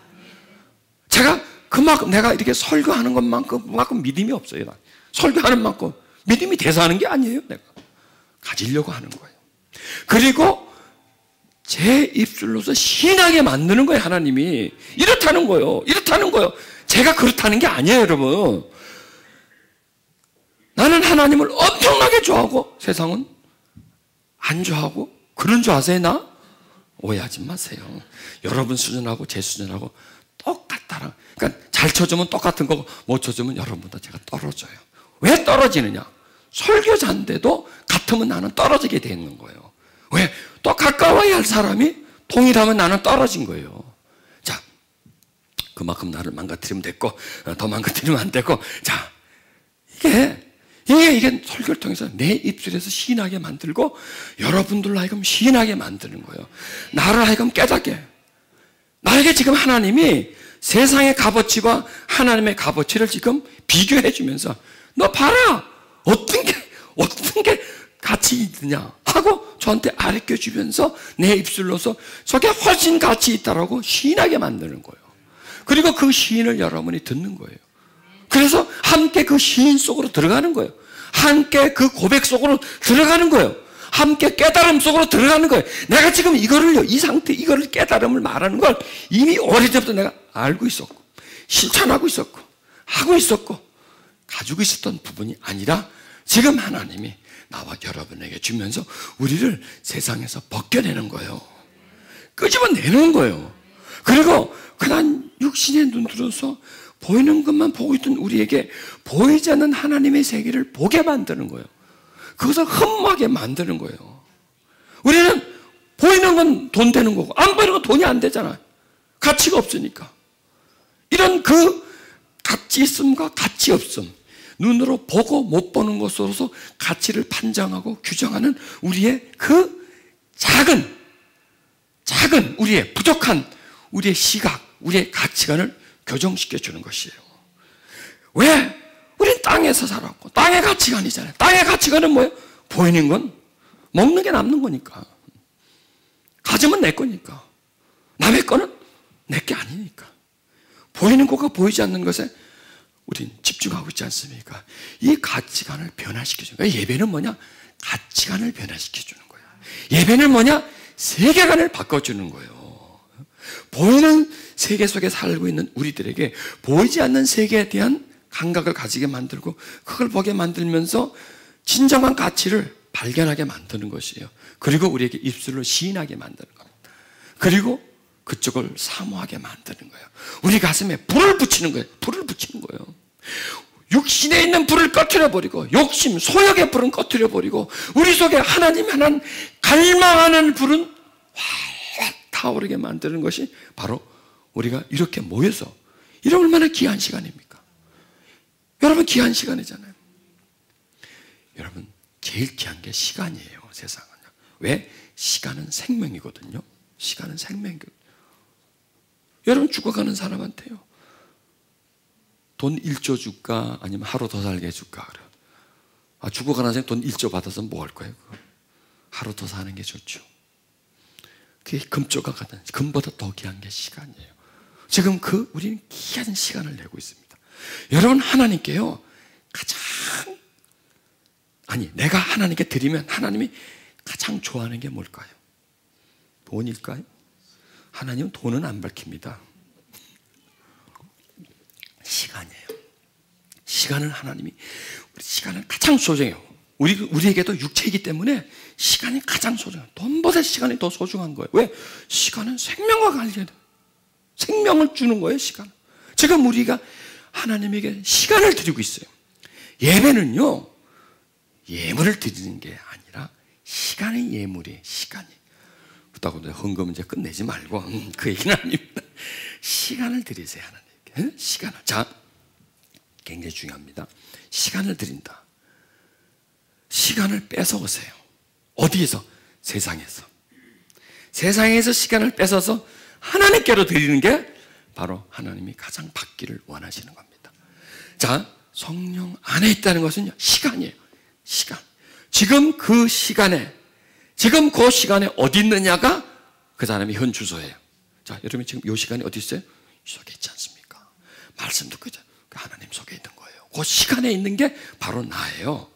제가 그만큼 내가 이렇게 설교하는 것만큼 믿음이 없어요. 설교하는 만큼 믿음이 돼서 하는 게 아니에요. 내가 가지려고 하는 거예요. 그리고 제 입술로서 시인하게 만드는 거예요. 하나님이 이렇다는 거예요. 제가 그렇다는 게 아니에요. 여러분, 나는 하나님을 엄청나게 좋아하고 세상은 안 좋아하고 그런 줄 아세요? 나? 오해하지 마세요. 여러분 수준하고 제 수준하고 똑같다라. 그러니까 잘 쳐주면 똑같은 거고 못 쳐주면 여러분보다 제가 떨어져요. 왜 떨어지느냐? 설교자인데도 같으면 나는 떨어지게 돼 있는 거예요. 왜? 또 가까워야 할 사람이 동일하면 나는 떨어진 거예요. 자, 그만큼 나를 망가뜨리면 됐고 더 망가뜨리면 안 되고, 자, 이게 설교를 통해서 내 입술에서 시인하게 만들고 여러분들로 하여금 시인하게 만드는 거예요. 나를 하여금 깨닫게. 나에게 지금 하나님이 세상의 값어치와 하나님의 값어치를 지금 비교해 주면서 너 봐라, 어떤 게 가치 있느냐 하고 저한테 가르쳐 주면서 내 입술로서 저게 훨씬 가치 있다라고 시인하게 만드는 거예요. 그리고 그 시인을 여러분이 듣는 거예요. 그래서 함께 그 시인 속으로 들어가는 거예요. 함께 그 고백 속으로 들어가는 거예요. 함께 깨달음 속으로 들어가는 거예요. 내가 지금 이거를 깨달음을 말하는 걸 이미 오래전부터 내가 알고 있었고, 실천하고 있었고, 하고 있었고, 가지고 있었던 부분이 아니라 지금 하나님이 나와 여러분에게 주면서 우리를 세상에서 벗겨내는 거예요. 끄집어내는 거예요. 그리고 그냥 육신의 눈으로서 보이는 것만 보고 있던 우리에게 보이지 않는 하나님의 세계를 보게 만드는 거예요. 그것을 흠모하게 만드는 거예요. 우리는 보이는 건 돈 되는 거고 안 보이는 건 돈이 안 되잖아요. 가치가 없으니까. 이런 그 가치 있음과 가치 없음, 눈으로 보고 못 보는 것으로서 가치를 판정하고 규정하는 우리의 그 작은 우리의 부족한 우리의 시각, 우리의 가치관을 교정시켜 주는 것이에요. 왜? 우린 땅에서 살았고 땅의 가치관이잖아요. 땅의 가치관은 뭐예요? 보이는 건 먹는 게 남는 거니까, 가지면 내 거니까, 남의 거는 내 게 아니니까. 보이는 것과 보이지 않는 것에 우린 집중하고 있지 않습니까? 이 가치관을 변화시켜 주는 거예요. 예배는 뭐냐? 가치관을 변화시켜 주는 거예요. 예배는 뭐냐? 세계관을 바꿔주는 거예요. 보이는 세계 속에 살고 있는 우리들에게 보이지 않는 세계에 대한 감각을 가지게 만들고 그걸 보게 만들면서 진정한 가치를 발견하게 만드는 것이에요. 그리고 우리에게 입술로 시인하게 만드는 겁니다. 그리고 그쪽을 사모하게 만드는 거예요. 우리 가슴에 불을 붙이는 거예요. 불을 붙이는 거예요. 육신에 있는 불을 꺼트려버리고 욕심, 소욕의 불은 꺼트려버리고 우리 속에 하나님 하나님 갈망하는 불은 활활 타오르게 만드는 것이 바로 우리가 이렇게 모여서, 이런 얼마나 귀한 시간입니까? 여러분, 귀한 시간이잖아요. 여러분, 제일 귀한 게 시간이에요. 세상은요. 왜? 시간은 생명이거든요. 시간은 생명이거든요. 여러분, 죽어가는 사람한테요, 돈 1조 줄까? 아니면 하루 더 살게 해줄까? 그래요. 죽어가는 사람이 돈 1조 받아서 뭐 할 거예요? 하루 더 사는 게 좋죠. 그게 금조각하는, 금보다 더 귀한 게 시간이에요. 지금 우리는 귀한 시간을 내고 있습니다. 여러분, 하나님께요, 가장 아니, 내가 하나님께 드리면 하나님이 가장 좋아하는 게 뭘까요? 돈일까요? 하나님은 돈은 안 밝힙니다. 시간이에요. 시간을 하나님이, 우리 시간을 가장 소중해요. 우리에게도 육체이기 때문에 시간이 가장 소중해요. 돈보다 시간이 더 소중한 거예요. 왜? 시간은 생명과 관련해요. 생명을 주는 거예요, 시간. 지금 우리가 하나님에게 시간을 드리고 있어요. 예배는요, 예물을 드리는 게 아니라 시간이 예물이에요, 시간이. 그렇다고 헌금 이제 끝내지 말고, 그 얘기는 아닙니다. 시간을 드리세요, 하나님께. 시간을. 자, 굉장히 중요합니다. 시간을 드린다. 시간을 뺏어오세요. 어디에서? 세상에서. 세상에서 시간을 뺏어서 하나님께로 드리는 게 바로 하나님이 가장 받기를 원하시는 겁니다. 자, 성령 안에 있다는 것은요, 시간이에요. 시간. 지금 그 시간에 어디 있느냐가 그 사람의 현 주소예요. 자, 여러분 지금 이 시간이 어디 있어요? 이 속에 있지 않습니까? 말씀 듣고 있죠. 하나님 속에 있는 거예요. 그 시간에 있는 게 바로 나예요.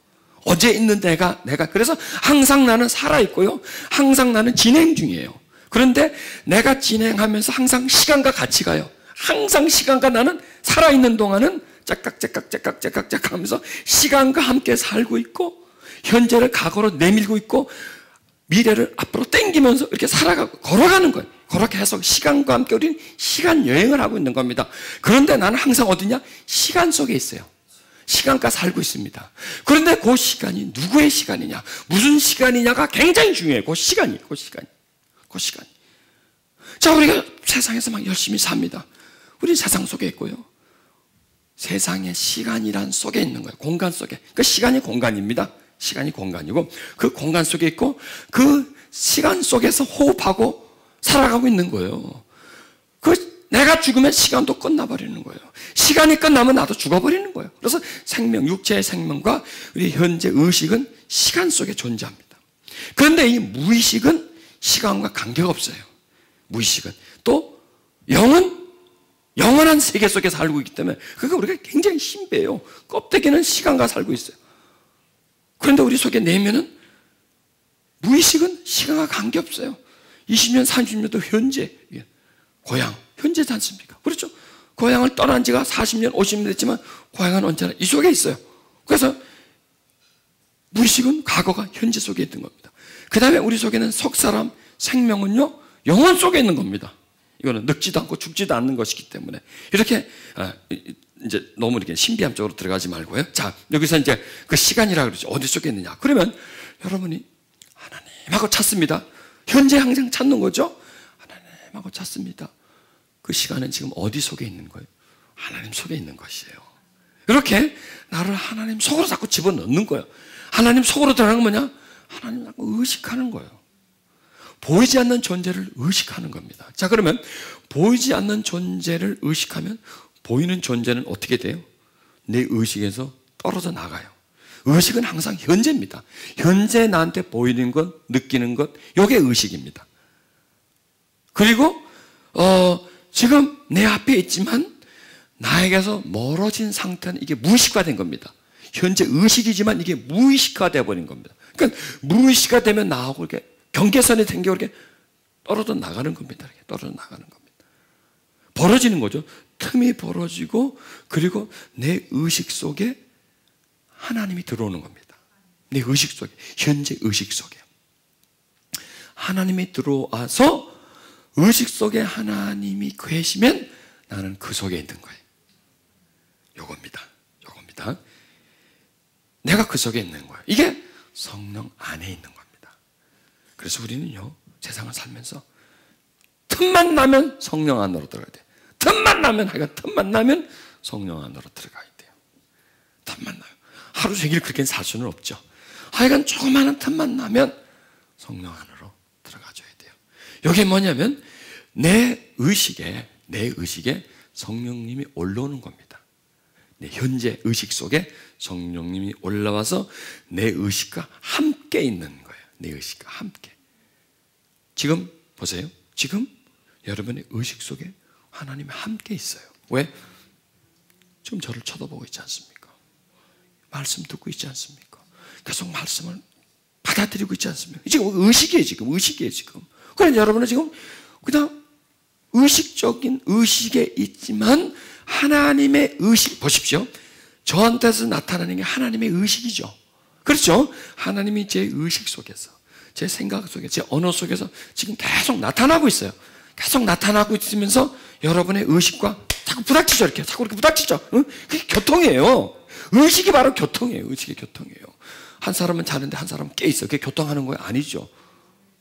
어제 있는 내가 그래서 항상 나는 살아있고요, 항상 나는 진행 중이에요. 그런데 내가 진행하면서 항상 시간과 같이 가요. 항상 시간과 나는 살아있는 동안은 짝깍 하면서 시간과 함께 살고 있고, 현재를 과거로 내밀고 있고, 미래를 앞으로 당기면서 이렇게 살아가고 걸어가는 거예요. 그렇게 해서 시간과 함께 우리는 시간 여행을 하고 있는 겁니다. 그런데 나는 항상 어디냐? 시간 속에 있어요. 시간과 살고 있습니다. 그런데 그 시간이 누구의 시간이냐, 무슨 시간이냐가 굉장히 중요해요. 그 시간이. 자, 우리가 세상에서 막 열심히 삽니다. 우리 세상 속에 있고요, 세상의 시간이란 속에 있는 거예요. 공간 속에. 그 시간이 공간입니다. 시간이 공간이고, 그 공간 속에 있고, 그 시간 속에서 호흡하고 살아가고 있는 거예요. 내가 죽으면 시간도 끝나버리는 거예요. 시간이 끝나면 나도 죽어버리는 거예요. 그래서 생명, 육체의 생명과 우리 현재 의식은 시간 속에 존재합니다. 그런데 이 무의식은 시간과 관계가 없어요. 무의식은. 또 영은 영원한 세계 속에 살고 있기 때문에 그거 우리가 굉장히 신비해요. 껍데기는 시간과 살고 있어요. 그런데 우리 속에 내면은 무의식은 시간과 관계없어요. 20년, 30년도 현재, 고향, 현재지 않습니까? 그렇죠? 고향을 떠난 지가 40년, 50년 됐지만 고향은 언제나 이 속에 있어요. 그래서 무의식은 과거가 현재 속에 있는 겁니다. 그 다음에 우리 속에는 속사람, 생명은요, 영혼 속에 있는 겁니다. 이거는 늙지도 않고 죽지도 않는 것이기 때문에 이렇게 이제 너무 이렇게 신비함 쪽으로 들어가지 말고요. 자, 여기서 이제 그 시간이라 그러죠. 어디 속에 있느냐? 그러면 여러분이 하나님하고 찾습니다. 현재 항상 찾는 거죠. 하나님하고 찾습니다. 그 시간은 지금 어디 속에 있는 거예요? 하나님 속에 있는 것이에요. 이렇게 나를 하나님 속으로 자꾸 집어넣는 거예요. 하나님 속으로 들어가는 건 뭐냐? 하나님 자꾸 의식하는 거예요. 보이지 않는 존재를 의식하는 겁니다. 자, 그러면 보이지 않는 존재를 의식하면 보이는 존재는 어떻게 돼요? 내 의식에서 떨어져 나가요. 의식은 항상 현재입니다. 현재 나한테 보이는 것, 느끼는 것, 이게 의식입니다. 그리고 지금 내 앞에 있지만 나에게서 멀어진 상태는 이게 무의식화된 겁니다. 현재 의식이지만 이게 무의식화되어 버린 겁니다. 그러니까 무의식화 되면 나하고 이렇게 경계선이 생겨 이렇게 떨어져 나가는 겁니다. 이렇게 떨어져 나가는 겁니다. 벌어지는 거죠. 틈이 벌어지고, 그리고 내 의식 속에 하나님이 들어오는 겁니다. 내 의식 속에, 현재 의식 속에 하나님이 들어와서 의식 속에 하나님이 계시면 나는 그 속에 있는 거예요. 요겁니다. 내가 그 속에 있는 거예요. 이게 성령 안에 있는 겁니다. 그래서 우리는요, 세상을 살면서 틈만 나면 성령 안으로 들어가야 돼요. 틈만 나면 성령 안으로 들어가야 돼요. 틈만 나요. 하루 종일 그렇게 살 수는 없죠. 하여간 조그마한 틈만 나면 성령 안으로 들어가줘야 돼요. 이게 뭐냐면 내 의식에 성령님이 올라오는 겁니다. 내 현재 의식 속에 성령님이 올라와서 내 의식과 함께 있는 거예요. 내 의식과 함께. 지금 보세요. 지금 여러분의 의식 속에 하나님이 함께 있어요. 왜? 지금 저를 쳐다보고 있지 않습니까? 말씀 듣고 있지 않습니까? 계속 말씀을 받아들이고 있지 않습니까? 지금 의식이에요, 지금. 그래서 여러분은 지금 그냥 의식적인 의식에 있지만 하나님의 의식, 보십시오. 저한테서 나타나는 게 하나님의 의식이죠. 그렇죠? 하나님이 제 의식 속에서, 제 생각 속에, 제 언어 속에서 지금 계속 나타나고 있어요. 계속 나타나고 있으면서 여러분의 의식과 자꾸 부닥치죠. 이렇게 자꾸 이렇게 부닥치죠. 응? 그게 교통이에요. 의식이 바로 교통이에요. 의식이 교통이에요. 한 사람은 자는데 한 사람은 깨 있어요. 그게 교통하는 거예요? 아니죠.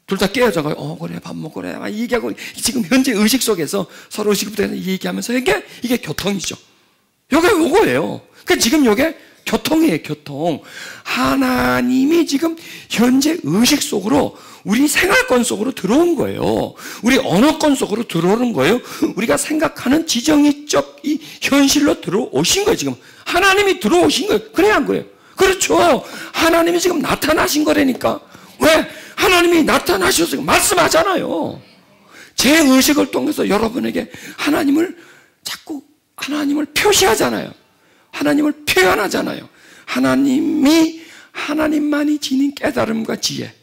둘 다 깨어져가지고 그래 밥 먹고 그래 막 얘기하고 지금 현재 의식 속에서 서로 의식부터 얘기하면서 이게 교통이죠. 요거예요. 그러니까 지금 요게 교통이에요. 교통. 하나님이 지금 현재 의식 속으로 우리 생활권 속으로 들어온 거예요. 우리 언어권 속으로 들어오는 거예요. 우리가 생각하는 지정의적 이 현실로 들어오신 거예요. 지금 하나님이 들어오신 거예요. 그래야 한 거예요. 그렇죠. 하나님이 지금 나타나신 거라니까. 왜? 하나님이 나타나셔서 말씀하잖아요. 제 의식을 통해서 여러분에게 자꾸 하나님을 표시하잖아요. 하나님을 표현하잖아요. 하나님만이 지닌 깨달음과 지혜,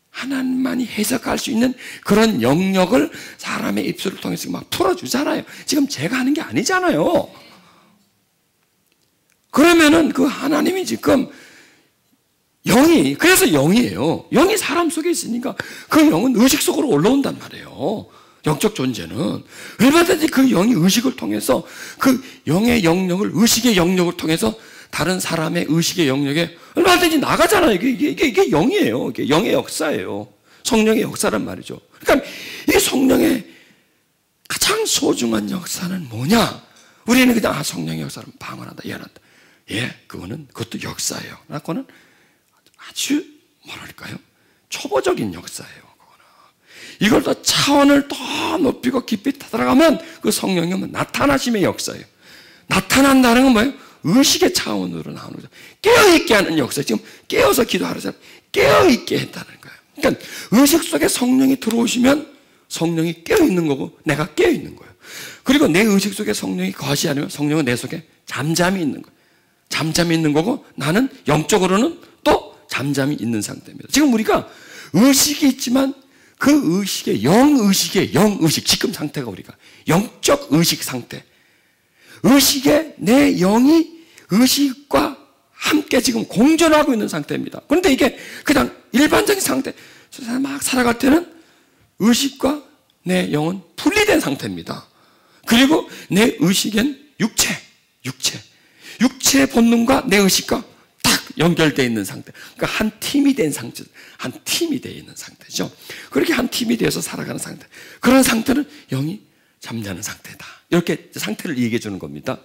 하나님만이 해석할 수 있는 그런 영역을 사람의 입술을 통해서 막 풀어주잖아요. 지금 제가 하는 게 아니잖아요. 그러면은 그 하나님이 지금 그래서 영이에요. 영이 사람 속에 있으니까 그 영은 의식 속으로 올라온단 말이에요. 영적 존재는. 얼마든지 그 영이 의식을 통해서 그 영의 영역을, 의식의 영역을 통해서 다른 사람의 의식의 영역에 얼마든지 나가잖아요. 이게 영이에요. 이게 영의 역사예요. 성령의 역사란 말이죠. 그러니까 이 성령의 가장 소중한 역사는 뭐냐? 우리는 그냥 성령의 역사를 방언한다, 예언한다. 그것도 역사예요. 그거는 아주 뭐랄까요? 초보적인 역사예요. 이걸 더 차원을 더 높이고 깊이 들어가면 그 성령님은 나타나심의 역사예요. 나타난다는 건 뭐예요? 의식의 차원으로 나오는 거죠. 깨어있게 하는 역사. 지금 깨어서 기도하는 사람, 깨어있게 했다는 거예요. 그러니까 의식 속에 성령이 들어오시면 성령이 깨어있는 거고 내가 깨어있는 거예요. 그리고 내 의식 속에 성령이 거하시면 성령은 내 속에 잠잠히 있는 거예요. 잠잠히 있는 거고 나는 영적으로는 또 잠잠히 있는 상태입니다. 지금 우리가 의식이 있지만 그 의식의 영의식, 지금 상태가 우리가 영적 의식 상태. 의식에 내 영이 의식과 함께 지금 공존하고 있는 상태입니다. 그런데 이게 그냥 일반적인 상태. 막 살아갈 때는 의식과 내 영은 분리된 상태입니다. 그리고 내 의식엔 육체 본능과 내 의식과 딱 연결되어 있는 상태. 그러니까 한 팀이 된 상태, 한 팀이 되어 있는 상태죠. 그렇게 한 팀이 되어서 살아가는 상태. 그런 상태는 영이 잠자는 상태다. 이렇게 상태를 얘기해 주는 겁니다.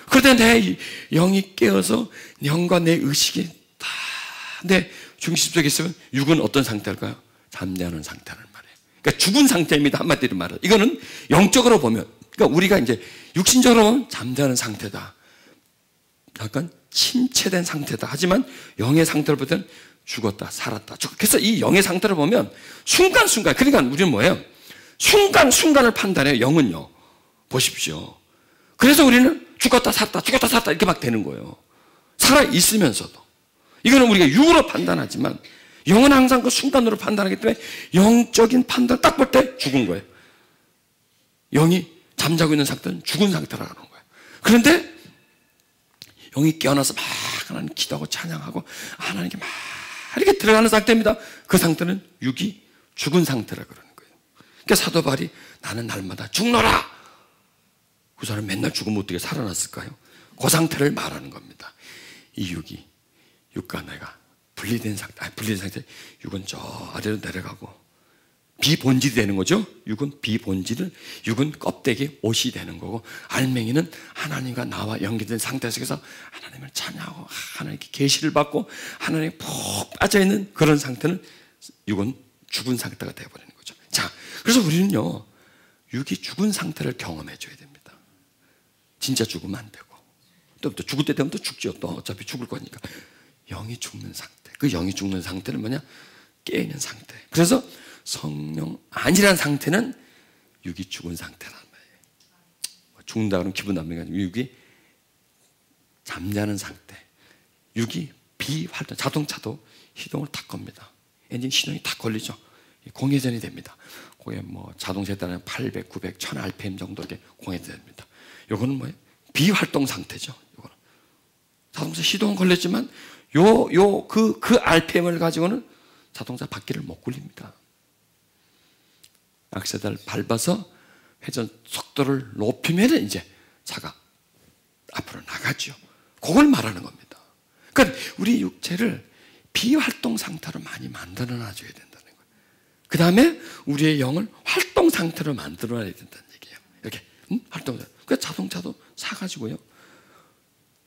그런데 내 영이 깨어서 영과 내 의식이 다 내 중심 속에 있으면 육은 어떤 상태일까요? 잠자는 상태란 말이에요. 그러니까 죽은 상태입니다. 한마디로 말해서. 이거는 영적으로 보면, 그러니까 우리가 이제 육신적으로 보면 잠자는 상태다. 약간 침체된 상태다. 하지만 영의 상태를 볼 때는 죽었다, 살았다. 그래서 이 영의 상태를 보면 순간순간, 그러니까 우리는 뭐예요? 순간순간을 판단해요. 영은요. 보십시오. 그래서 우리는 죽었다, 살았다, 죽었다, 살았다 이렇게 막 되는 거예요. 살아있으면서도. 이거는 우리가 육으로 판단하지만 영은 항상 그 순간으로 판단하기 때문에 영적인 판단 딱 볼 때 죽은 거예요. 영이 잠자고 있는 상태는 죽은 상태라는 거예요. 그런데 영이 깨어나서 막 하나님 기도하고 찬양하고 하나님께 막 이렇게 들어가는 상태입니다. 그 상태는 육이 죽은 상태라 그러는 거예요. 그러니까 사도 바울이 나는 날마다 죽노라. 그 사람 맨날 죽으면 어떻게 살아났을까요? 그 상태를 말하는 겁니다. 이 육과 내가 분리된 상태. 육은 저 아래로 내려가고 비본질이 되는 거죠. 육은 육은 껍데기 옷이 되는 거고, 알맹이는 하나님과 나와 연결된 상태 속에서 하나님을 찬양하고 하나님께 계시를 받고 하나님에 푹 빠져있는 그런 상태는 육은 죽은 상태가 되어버리는 거죠. 자, 그래서 우리는요, 육이 죽은 상태를 경험해줘야 됩니다. 진짜 죽으면 안 되고, 또 죽을 때 되면 또 죽죠. 또 어차피 죽을 거니까. 영이 죽는 상태. 그 영이 죽는 상태는 뭐냐? 깨어있는 상태. 그래서 성령 아니란 상태는 육이 죽은 상태란 말이에요. 죽는다 그러면 기분 나쁘니까 육이 잠자는 상태. 육이 비활동, 자동차도 시동을 탁 겁니다. 엔진 시동이 탁 걸리죠. 공회전이 됩니다. 그게 뭐 자동차에 따라 800, 900, 1000 RPM 정도 이렇게 공회전이 됩니다. 요거는 뭐예요? 비활동 상태죠. 요거는 자동차 시동은 걸렸지만 그 RPM을 가지고는 자동차 바퀴를 못 굴립니다. 악셀을 밟아서 회전 속도를 높이면 이제 차가 앞으로 나가죠. 그걸 말하는 겁니다. 그러니까 우리 육체를 비활동 상태로 많이 만들어 놔줘야 된다는 거예요. 그 다음에 우리의 영을 활동 상태로 만들어 놔야 된다는 얘기예요. 이렇게 활동. 그 자동차도 사가지고요,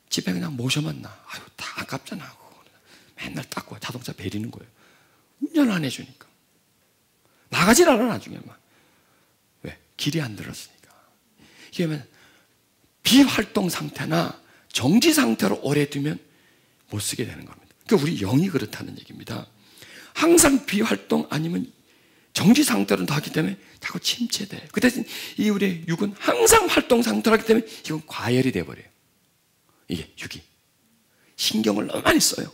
집에 그냥 모셔만 놔. 아유, 다 아깝잖아. 맨날 닦고 자동차 베리는 거예요. 운전 안 해주니까. 나가질 않아 나중에 막. 왜? 길이 안 들었으니까. 이게 비활동 상태나 정지 상태로 오래 두면 못 쓰게 되는 겁니다. 그러니까 우리 영이 그렇다는 얘기입니다. 항상 비활동 아니면 정지 상태로 하기 때문에 자꾸 침체돼요. 그 대신 이 우리의 육은 항상 활동 상태로 하기 때문에 이건 과열이 돼버려요. 이게 육이 신경을 너무 많이 써요.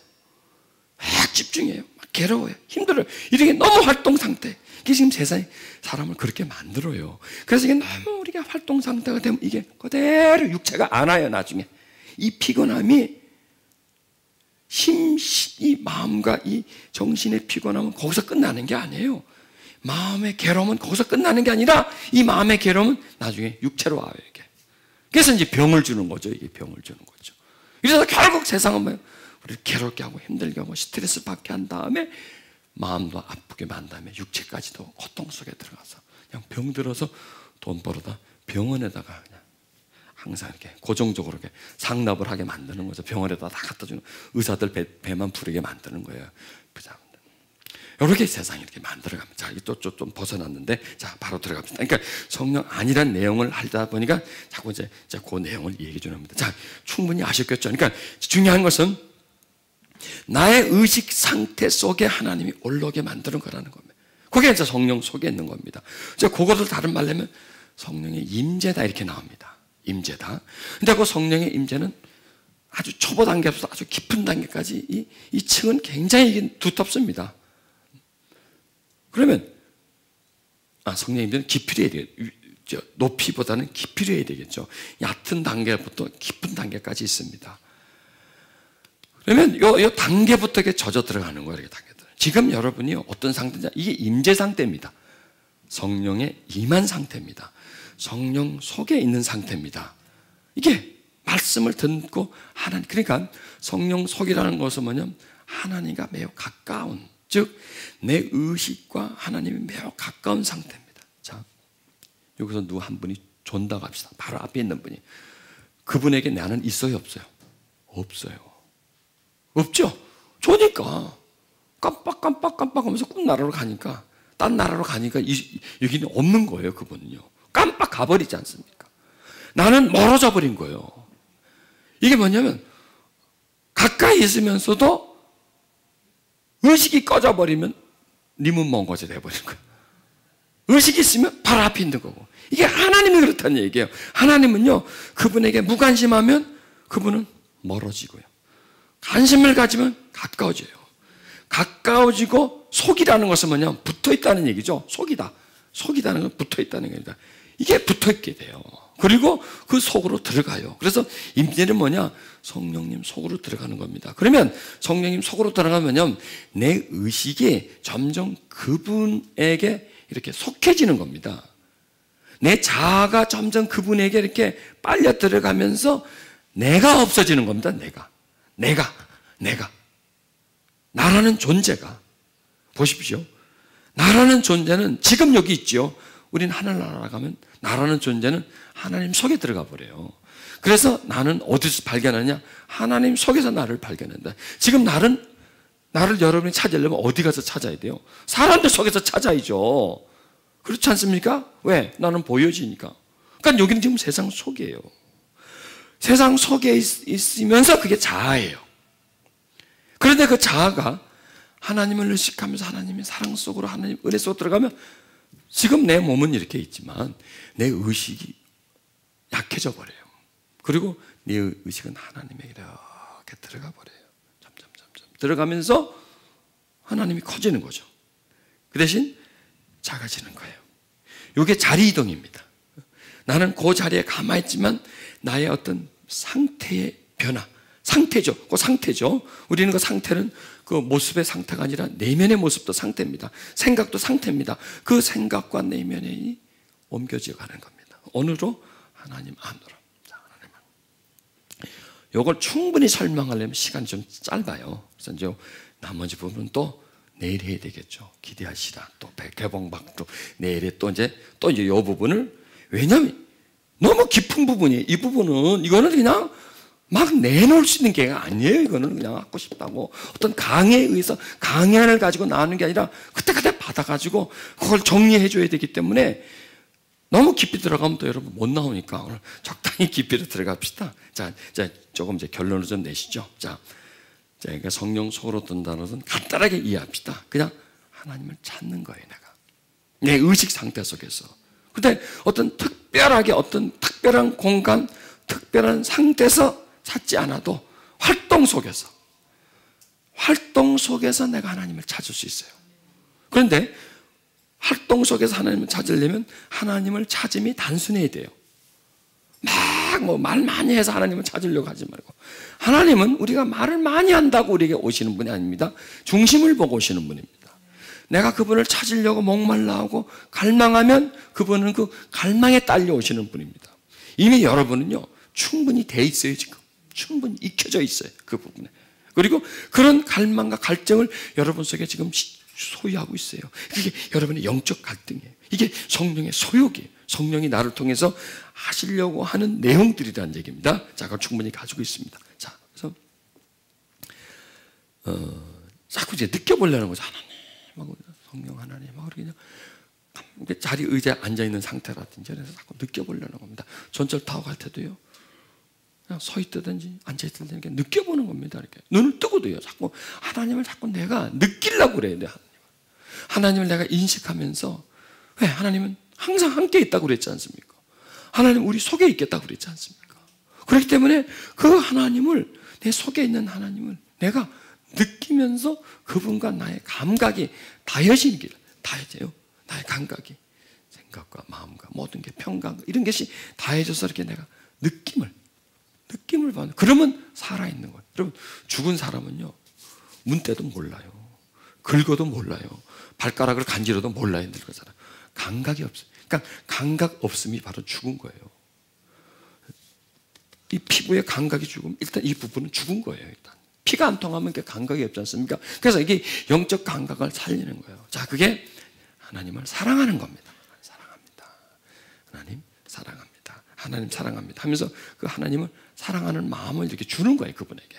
막 집중해요. 막 괴로워요. 힘들어요. 이렇게 너무 활동 상태. 이게 지금 세상이 사람을 그렇게 만들어요. 그래서 이게 너무 우리가 활동 상태가 되면 이게 그대로 육체가 안 와요. 나중에 이 피곤함이 이 마음과 이 정신의 피곤함은 거기서 끝나는 게 아니에요. 마음의 괴로움은 거기서 끝나는 게 아니라 이 마음의 괴로움은 나중에 육체로 와요. 이게. 그래서 이제 병을 주는 거죠. 이게 병을 주는 거죠. 그래서 결국 세상은 뭐예요? 우리를 괴롭게 하고 힘들게 하고 스트레스 받게 한 다음에 마음도 아프게 만 다음에 육체까지도 고통 속에 들어가서 그냥 병 들어서 돈 벌어다 병원에다가 그냥 항상 이렇게 고정적으로 이렇게 상납을 하게 만드는 거죠. 병원에다 다 갖다 주는, 의사들 배만 부르게 만드는 거예요. 이렇게 세상이 이렇게 만들어갑니다. 자, 좀 벗어났는데, 자, 바로 들어갑니다. 그러니까 성령 아니란 내용을 하다 보니까 자꾸 이제 그 내용을 얘기해 주는 겁니다. 자, 충분히 아셨겠죠? 그러니까 중요한 것은 나의 의식 상태 속에 하나님이 올라오게 만드는 거라는 겁니다. 그게 이제 성령 속에 있는 겁니다. 이제 그것을 다른 말로 하면 성령의 임재다 이렇게 나옵니다. 임재다. 근데 그 성령의 임재는 아주 초보 단계부터 아주 깊은 단계까지 이 층은 굉장히 두텁습니다. 그러면 성령의 임재는 깊이로 해야 되겠죠. 높이보다는 깊이로 해야 되겠죠. 얕은 단계부터 깊은 단계까지 있습니다. 그러면 요 단계부터 이렇게 젖어 들어가는 거예요. 이렇게 단계들. 지금 여러분이 어떤 상태냐? 이게 임재 상태입니다. 성령의 임한 상태입니다. 성령 속에 있는 상태입니다. 이게 말씀을 듣고 하나님, 그러니까 성령 속이라는 것은 뭐냐면 하나님과 매우 가까운, 즉 내 의식과 하나님이 매우 가까운 상태입니다. 자, 여기서 누구 한 분이 존다고 합시다. 바로 앞에 있는 분이. 그분에게 나는 있어요, 없어요? 없어요. 없죠? 좋으니까 깜빡 하면서 꿈나라로 가니까, 딴 나라로 가니까 여기는 없는 거예요. 그분은요 깜빡 가버리지 않습니까? 나는 멀어져 버린 거예요. 이게 뭐냐면 가까이 있으면서도 의식이 꺼져버리면 님은 먼 곳에 돼버린 거예요. 의식이 있으면 바로 앞에 있는 거고. 이게 하나님이 그렇다는 얘기예요. 하나님은요 그분에게 무관심하면 그분은 멀어지고요, 관심을 가지면 가까워져요. 가까워지고 속이라는 것은 뭐냐면 붙어있다는 얘기죠. 속이다는 건 붙어있다는 겁니다. 이게 붙어있게 돼요. 그리고 그 속으로 들어가요. 그래서 임재는 뭐냐? 성령님 속으로 들어가는 겁니다. 그러면 성령님 속으로 들어가면 내 의식이 점점 그분에게 이렇게 속해지는 겁니다. 내 자아가 점점 그분에게 이렇게 빨려 들어가면서 내가 없어지는 겁니다. 내가 나라는 존재가, 보십시오. 나라는 존재는 지금 여기 있죠. 우린 하늘나라 가면 나라는 존재는 하나님 속에 들어가 버려요. 그래서 나는 어디서 발견하냐? 하나님 속에서 나를 발견한다. 지금 나를 여러분이 찾으려면 어디 가서 찾아야 돼요? 사람들 속에서 찾아야죠. 그렇지 않습니까? 왜? 나는 보여지니까. 그러니까 여기는 지금 세상 속이에요. 세상 속에 있으면서 그게 자아예요. 그런데 그 자아가 하나님을 의식하면서 하나님의 사랑 속으로, 하나님 은혜 속으로 들어가면 지금 내 몸은 이렇게 있지만 내 의식이 약해져 버려요. 그리고 내 의식은 하나님에게 이렇게 들어가 버려요. 점점. 들어가면서 하나님이 커지는 거죠. 그 대신 작아지는 거예요. 이게 자리 이동입니다. 나는 그 자리에 가만히 있지만 나의 어떤 상태의 변화, 상태죠. 그 상태죠. 우리는 그 상태는 그 모습의 상태가 아니라 내면의 모습도 상태입니다. 생각도 상태입니다. 그 생각과 내면이 옮겨져 가는 겁니다. 어느로? 하나님 안으로. 자, 하나님 안. 이걸 충분히 설명하려면 시간이 좀 짧아요. 그래서 이제 나머지 부분은 또 내일 해야 되겠죠. 기대하시라. 또 개봉박도 내일에 또 이제 이 부분을, 왜냐하면 너무 깊은 부분이, 이 부분은 이거는 그냥 막 내놓을 수 있는 게 아니에요. 이거는 그냥 하고 싶다고 어떤 강의에 의해서 강연을 가지고 나오는 게 아니라 그때그때 받아가지고 그걸 정리해 줘야 되기 때문에 너무 깊이 들어가면 또 여러분 못 나오니까 오늘 적당히 깊이로 들어갑시다. 자, 조금 이제 결론을 좀 내시죠. 자, 그러니까 성령 속으로 든다는 것은 간단하게 이해합시다. 그냥 하나님을 찾는 거예요. 내가 내 의식 상태 속에서. 근데 어떤 특별한 공간, 특별한 상태에서 찾지 않아도 활동 속에서 내가 하나님을 찾을 수 있어요. 그런데 활동 속에서 하나님을 찾으려면 하나님을 찾음이 단순해야 돼요. 막 말 많이 해서 하나님을 찾으려고 하지 말고, 하나님은 우리가 말을 많이 한다고 우리에게 오시는 분이 아닙니다. 중심을 보고 오시는 분입니다. 내가 그분을 찾으려고 목말라 하고 갈망하면 그분은 그 갈망에 딸려 오시는 분입니다. 이미 여러분은요 충분히 돼 있어요. 지금 충분히 익혀져 있어요. 그 부분에. 그리고 그런 갈망과 갈증을 여러분 속에 지금 소유하고 있어요. 그게 여러분의 영적 갈등이에요. 이게 성령의 소욕이에요. 성령이 나를 통해서 하시려고 하는 내용들이라는 얘기입니다. 자, 그걸 충분히 가지고 있습니다. 자, 그래서 자꾸 이제 느껴보려는 거죠. 하나님, 성령 하나님, 그냥 자리 의자에 앉아 있는 상태라든지 그래서 자꾸 느껴보려는 겁니다. 전철 타고 갈 때도요. 그냥 서 있다든지 앉아 있다든지 느껴보는 겁니다. 이렇게 눈을 뜨고도요. 자꾸 하나님을 자꾸 내가 느끼려고 그래야 돼. 하나님을 내가 인식하면서, 왜 하나님은 항상 함께 있다고 그랬지 않습니까? 하나님 우리 속에 있겠다고 그랬지 않습니까? 그렇기 때문에 그 하나님을, 내 속에 있는 하나님을 내가 느끼면서 그분과 나의 감각이 다해지는 길, 다해져요. 나의 감각이 생각과 마음과 모든 게 평강 이런 것이 다해져서 이렇게 내가 느낌을 받는. 그러면 살아있는 거예요. 여러분, 죽은 사람은요 문 때도 몰라요. 긁어도 몰라요. 발가락을 간지러도 몰라요. 늙은 사람. 감각이 없어요. 그러니까 감각 없음이 바로 죽은 거예요. 이 피부의 감각이 죽으면 일단 이 부분은 죽은 거예요. 일단 피가 안 통하면 감각이 없지 않습니까? 그래서 이게 영적 감각을 살리는 거예요. 자, 그게 하나님을 사랑하는 겁니다. 사랑합니다. 하나님 사랑합니다. 하나님 사랑합니다 하면서 그 하나님을 사랑하는 마음을 이렇게 주는 거예요. 그분에게.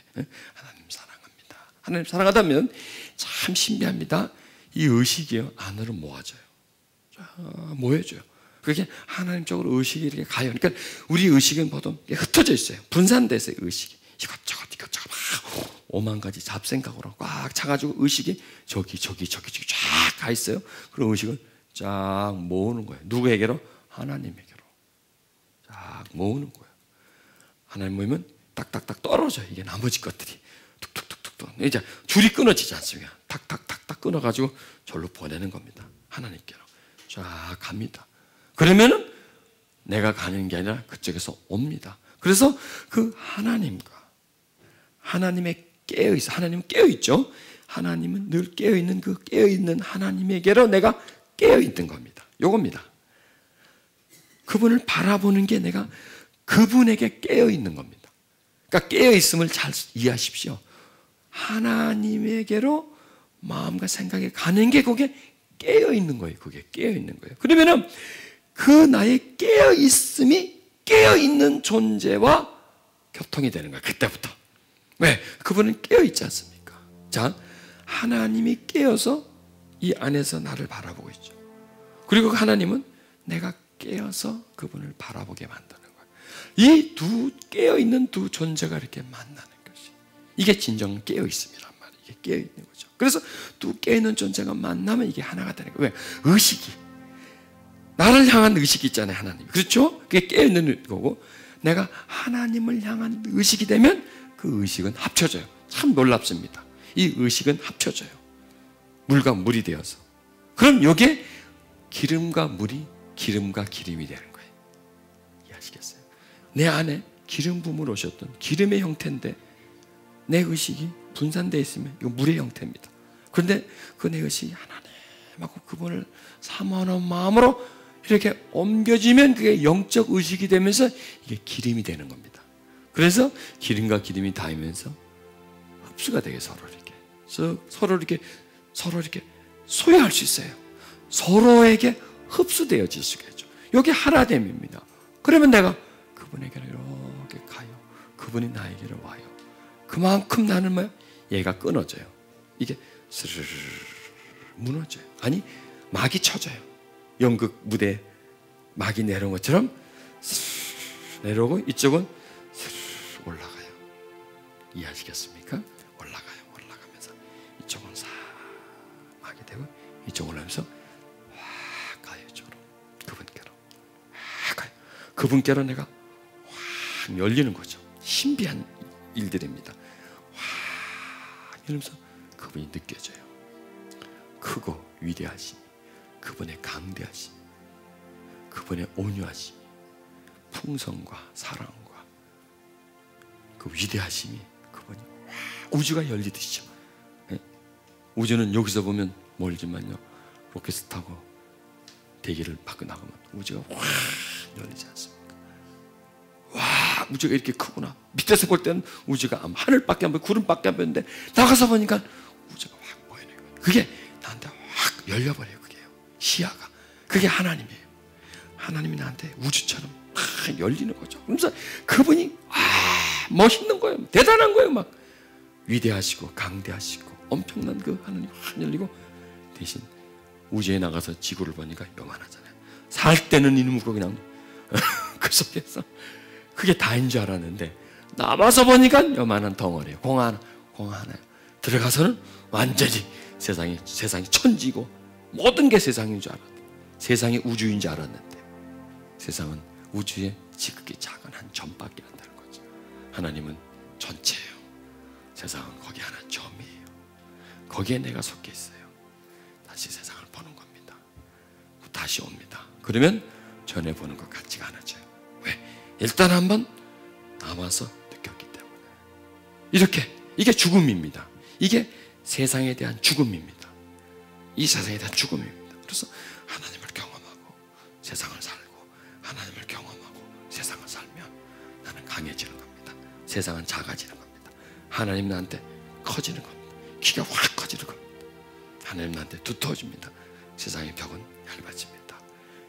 하나님 사랑합니다. 하나님 사랑하다면 참 신비합니다. 이 의식이요 안으로 모아져요. 모여져요. 그게 하나님 쪽으로 의식이 이렇게 가요. 그러니까 우리 의식은 보통 흩어져 있어요. 분산돼서 의식이 이것저것 막 5만 가지 잡생각으로 꽉 차가지고 의식이 저기 쫙 가 있어요. 그런 의식을 쫙 모으는 거예요. 누구에게로? 하나님에게로 쫙 모으는 거예요. 하나님 모이면 딱딱딱 떨어져요. 이게 나머지 것들이 툭툭툭툭 이제 줄이 끊어지지 않습니까? 탁탁탁탁 끊어가지고 절로 보내는 겁니다. 하나님께로 쫙 갑니다. 그러면은 내가 가는 게 아니라 그쪽에서 옵니다. 그래서 그 하나님과 하나님의 깨어있어. 하나님은 깨어있죠. 하나님은 늘 깨어있는 그 깨어있는 하나님에게로 내가 깨어있는 겁니다. 요겁니다. 그분을 바라보는 게 내가 그분에게 깨어있는 겁니다. 그러니까 깨어있음을 잘 이해하십시오. 하나님에게로 마음과 생각이 가는 게 그게 깨어있는 거예요. 그게 깨어있는 거예요. 그러면은 그 나의 깨어있음이 깨어있는 존재와 교통이 되는 거예요. 그때부터. 왜? 그분은 깨어있지 않습니까? 자, 하나님이 깨어서 이 안에서 나를 바라보고 있죠. 그리고 하나님은 내가 깨어서 그분을 바라보게 만드는 거예요. 이 두 깨어있는 두 존재가 이렇게 만나는 것이, 이게 진정 깨어있음이란 말이에요. 이게 깨어있는 거죠. 그래서 두 깨어있는 존재가 만나면 이게 하나가 되는 거예요. 왜? 의식이, 나를 향한 의식이 있잖아요. 하나님. 그렇죠? 그게 깨어있는 거고, 내가 하나님을 향한 의식이 되면 그 의식은 합쳐져요. 참 놀랍습니다. 이 의식은 합쳐져요. 물과 물이 되어서. 그럼 이게 기름과 물이 기름과 기름이 되는 거예요. 이해하시겠어요? 내 안에 기름 부음으로 오셨던 기름의 형태인데 내 의식이 분산되어 있으면 이거 물의 형태입니다. 그런데 그 내 의식이 하나님하고 그분을 사모하는 마음으로 이렇게 옮겨지면 그게 영적 의식이 되면서 이게 기름이 되는 겁니다. 그래서 기름과 기름이 닿으면서 흡수가 되게 서로 이렇게 소유할 수 있어요. 서로에게 흡수되어질 수가 있죠. 이게 하나됨입니다. 그러면 내가 그분에게로 이렇게 가요. 그분이 나에게로 와요. 그만큼 나는 뭐야? 얘가 끊어져요. 이게 스르르 무너져요. 아니 막이 쳐져요. 연극 무대에 막이 내려온 것처럼 내려오고 이쪽은 올라가요. 이해하시겠습니까? 올라가면서 이쪽은 싹 막이 되고 이쪽은 올라가면서 확 가요. 이쪽으로 그분께로 확 가요. 그분께로 내가 확 열리는 거죠. 신비한 일들입니다. 확 이러면서 그분이 느껴져요. 크고 위대하심이, 그분의 강대하심, 그분의 온유하심, 풍성과 사랑과 그 위대하심이 그분이 우주가 열리듯이죠. 네? 우주는 여기서 보면 멀지만요, 로켓 타고 대기를 밖에 나가면 우주가 확 열리지 않습니까? 와, 우주가 이렇게 크구나. 밑에서 볼 때는 우주가 하늘밖에 안 보이고 구름밖에 안 보이는데 나가서 보니까 우주가 확 보이는 거예요. 그게 나한테 확 열려버려요. 그게요. 시야가. 그게 하나님이에요. 하나님이 나한테 우주처럼 막 열리는 거죠. 그러면서 그분이 멋있는 거예요. 대단한 거예요. 막 위대하시고 강대하시고 엄청난 그 하나님이 확 열리고, 대신 우주에 나가서 지구를 보니까 요만하잖아요. 살 때는 이놈의 그냥 그 속에서 그게 다인 줄 알았는데 남아서 보니까 요만한 덩어리예요. 공 하나 들어가서는 완전히 세상이 천지고 모든 게 세상인 줄 알았는데, 세상이 우주인 줄 알았는데 세상은 우주의 지극히 작은 한 점밖에 안 되는 거죠. 하나님은 전체예요. 세상은 거기 하나 점이에요. 거기에 내가 속해 있어요. 다시 세상을 보는 겁니다. 다시 옵니다. 그러면 전에 보는 것 같지가 않아져요. 왜? 일단 한번 남아서 느꼈기 때문에. 이게 죽음입니다. 이게 세상에 대한 죽음입니다. 이 세상에 대한 죽음입니다. 그래서 하나님을 경험하고 세상을 살고 하나님을 경험하고 세상을 살면 나는 강해지는 겁니다. 세상은 작아지는 겁니다. 하나님 나한테 커지는 겁니다. 키가 확 커지는 겁니다. 하나님 나한테 두터워집니다. 세상의 벽은 얇아집니다.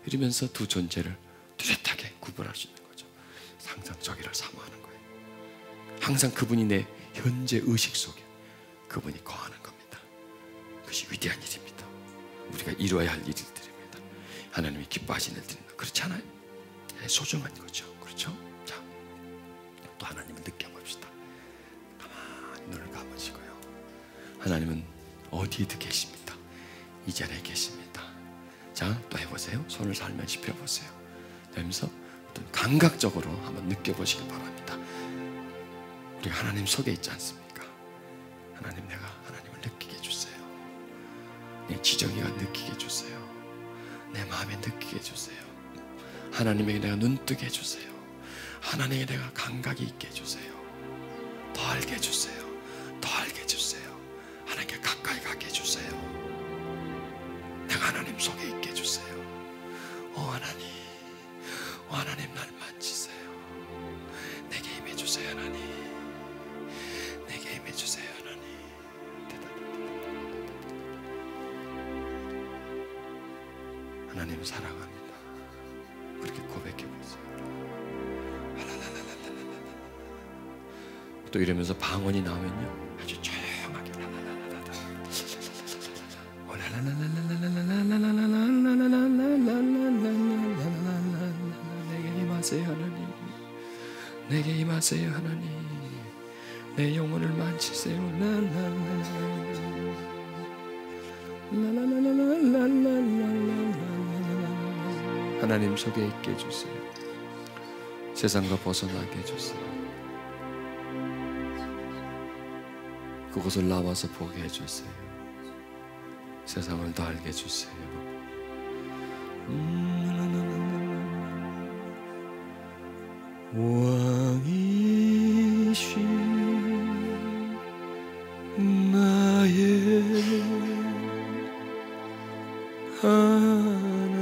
이러면서 두 존재를 뚜렷하게 구분할 수 있는 거죠. 항상 저기를 사모하는 거예요. 항상 그분이 내 현재 의식 속에 그분이 거하는 겁니다. 그것이 위대한 일입니다. 우리가 이루어야 할 일들입니다. 하나님이 기뻐하시는 일들입니다. 그렇지 않아요? 소중한 거죠. 그렇죠? 자, 또 하나님을 느껴봅시다. 가만히 눈을 감으시고요. 하나님은 어디에 계십니까? 이 자리에 계십니다. 자, 또 해보세요. 손을 살며시 펴보세요. 그러면서 어떤 감각적으로 한번 느껴보시기 바랍니다. 우리가 하나님 속에 있지 않습니까? 하나님, 내가 하나님을 느끼게 해주세요. 내 지정이가 느끼게 해주세요. 내 마음에 느끼게 해주세요. 하나님에게 내가 눈뜨게 해주세요. 하나님에게 내가 감각이 있게 해주세요. 더 알게 해주세요. 더 알게 해주세요. 하나님께 가까이 가게 해주세요. 내가 하나님 속에 있게 해주세요. 하나님 날 만지세요. 내게 임해주세요. 하나님, 내게 임해주세요. 하나님. 하나님 사랑합니다. 그렇게 고백해보세요. 또 이러면서 방언이 나오면요, 아주 조용하게 내게 임하세요. 하나님, 내게 임하세요. 하나님, 내 영혼을 만지세요. 하나님 속에 있게 해주세요. 세상과 벗어나게 해주세요. 그 그것을 나와서 보게 해주세요. 세상을 더 알게 해주세요. 왕이신 나의 하나님,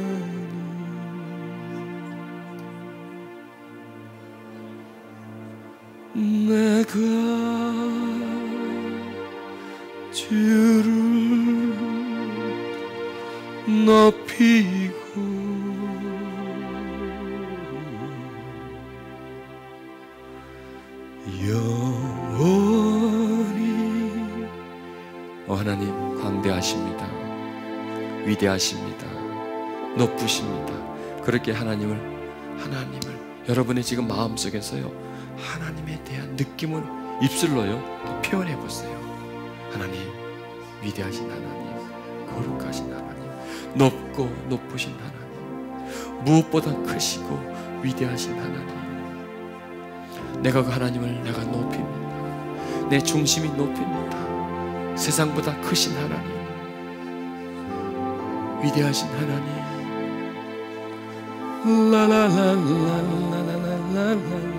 내가 주를 높이고 영원히 하나님 광대하십니다. 위대하십니다. 높으십니다. 그렇게 하나님을 여러분의 지금 마음속에서요, 하나님에 대한 느낌을 입술로요 표현해 보세요. 하나님, 위대하신 하나님, 거룩하신 하나님, 높고 높으신 하나님, 무엇보다 크시고 위대하신 하나님, 내가 그 하나님을 내가 높입니다. 내 중심이 높입니다. 세상보다 크신 하나님, 위대하신 하나님, 라라라라라라라라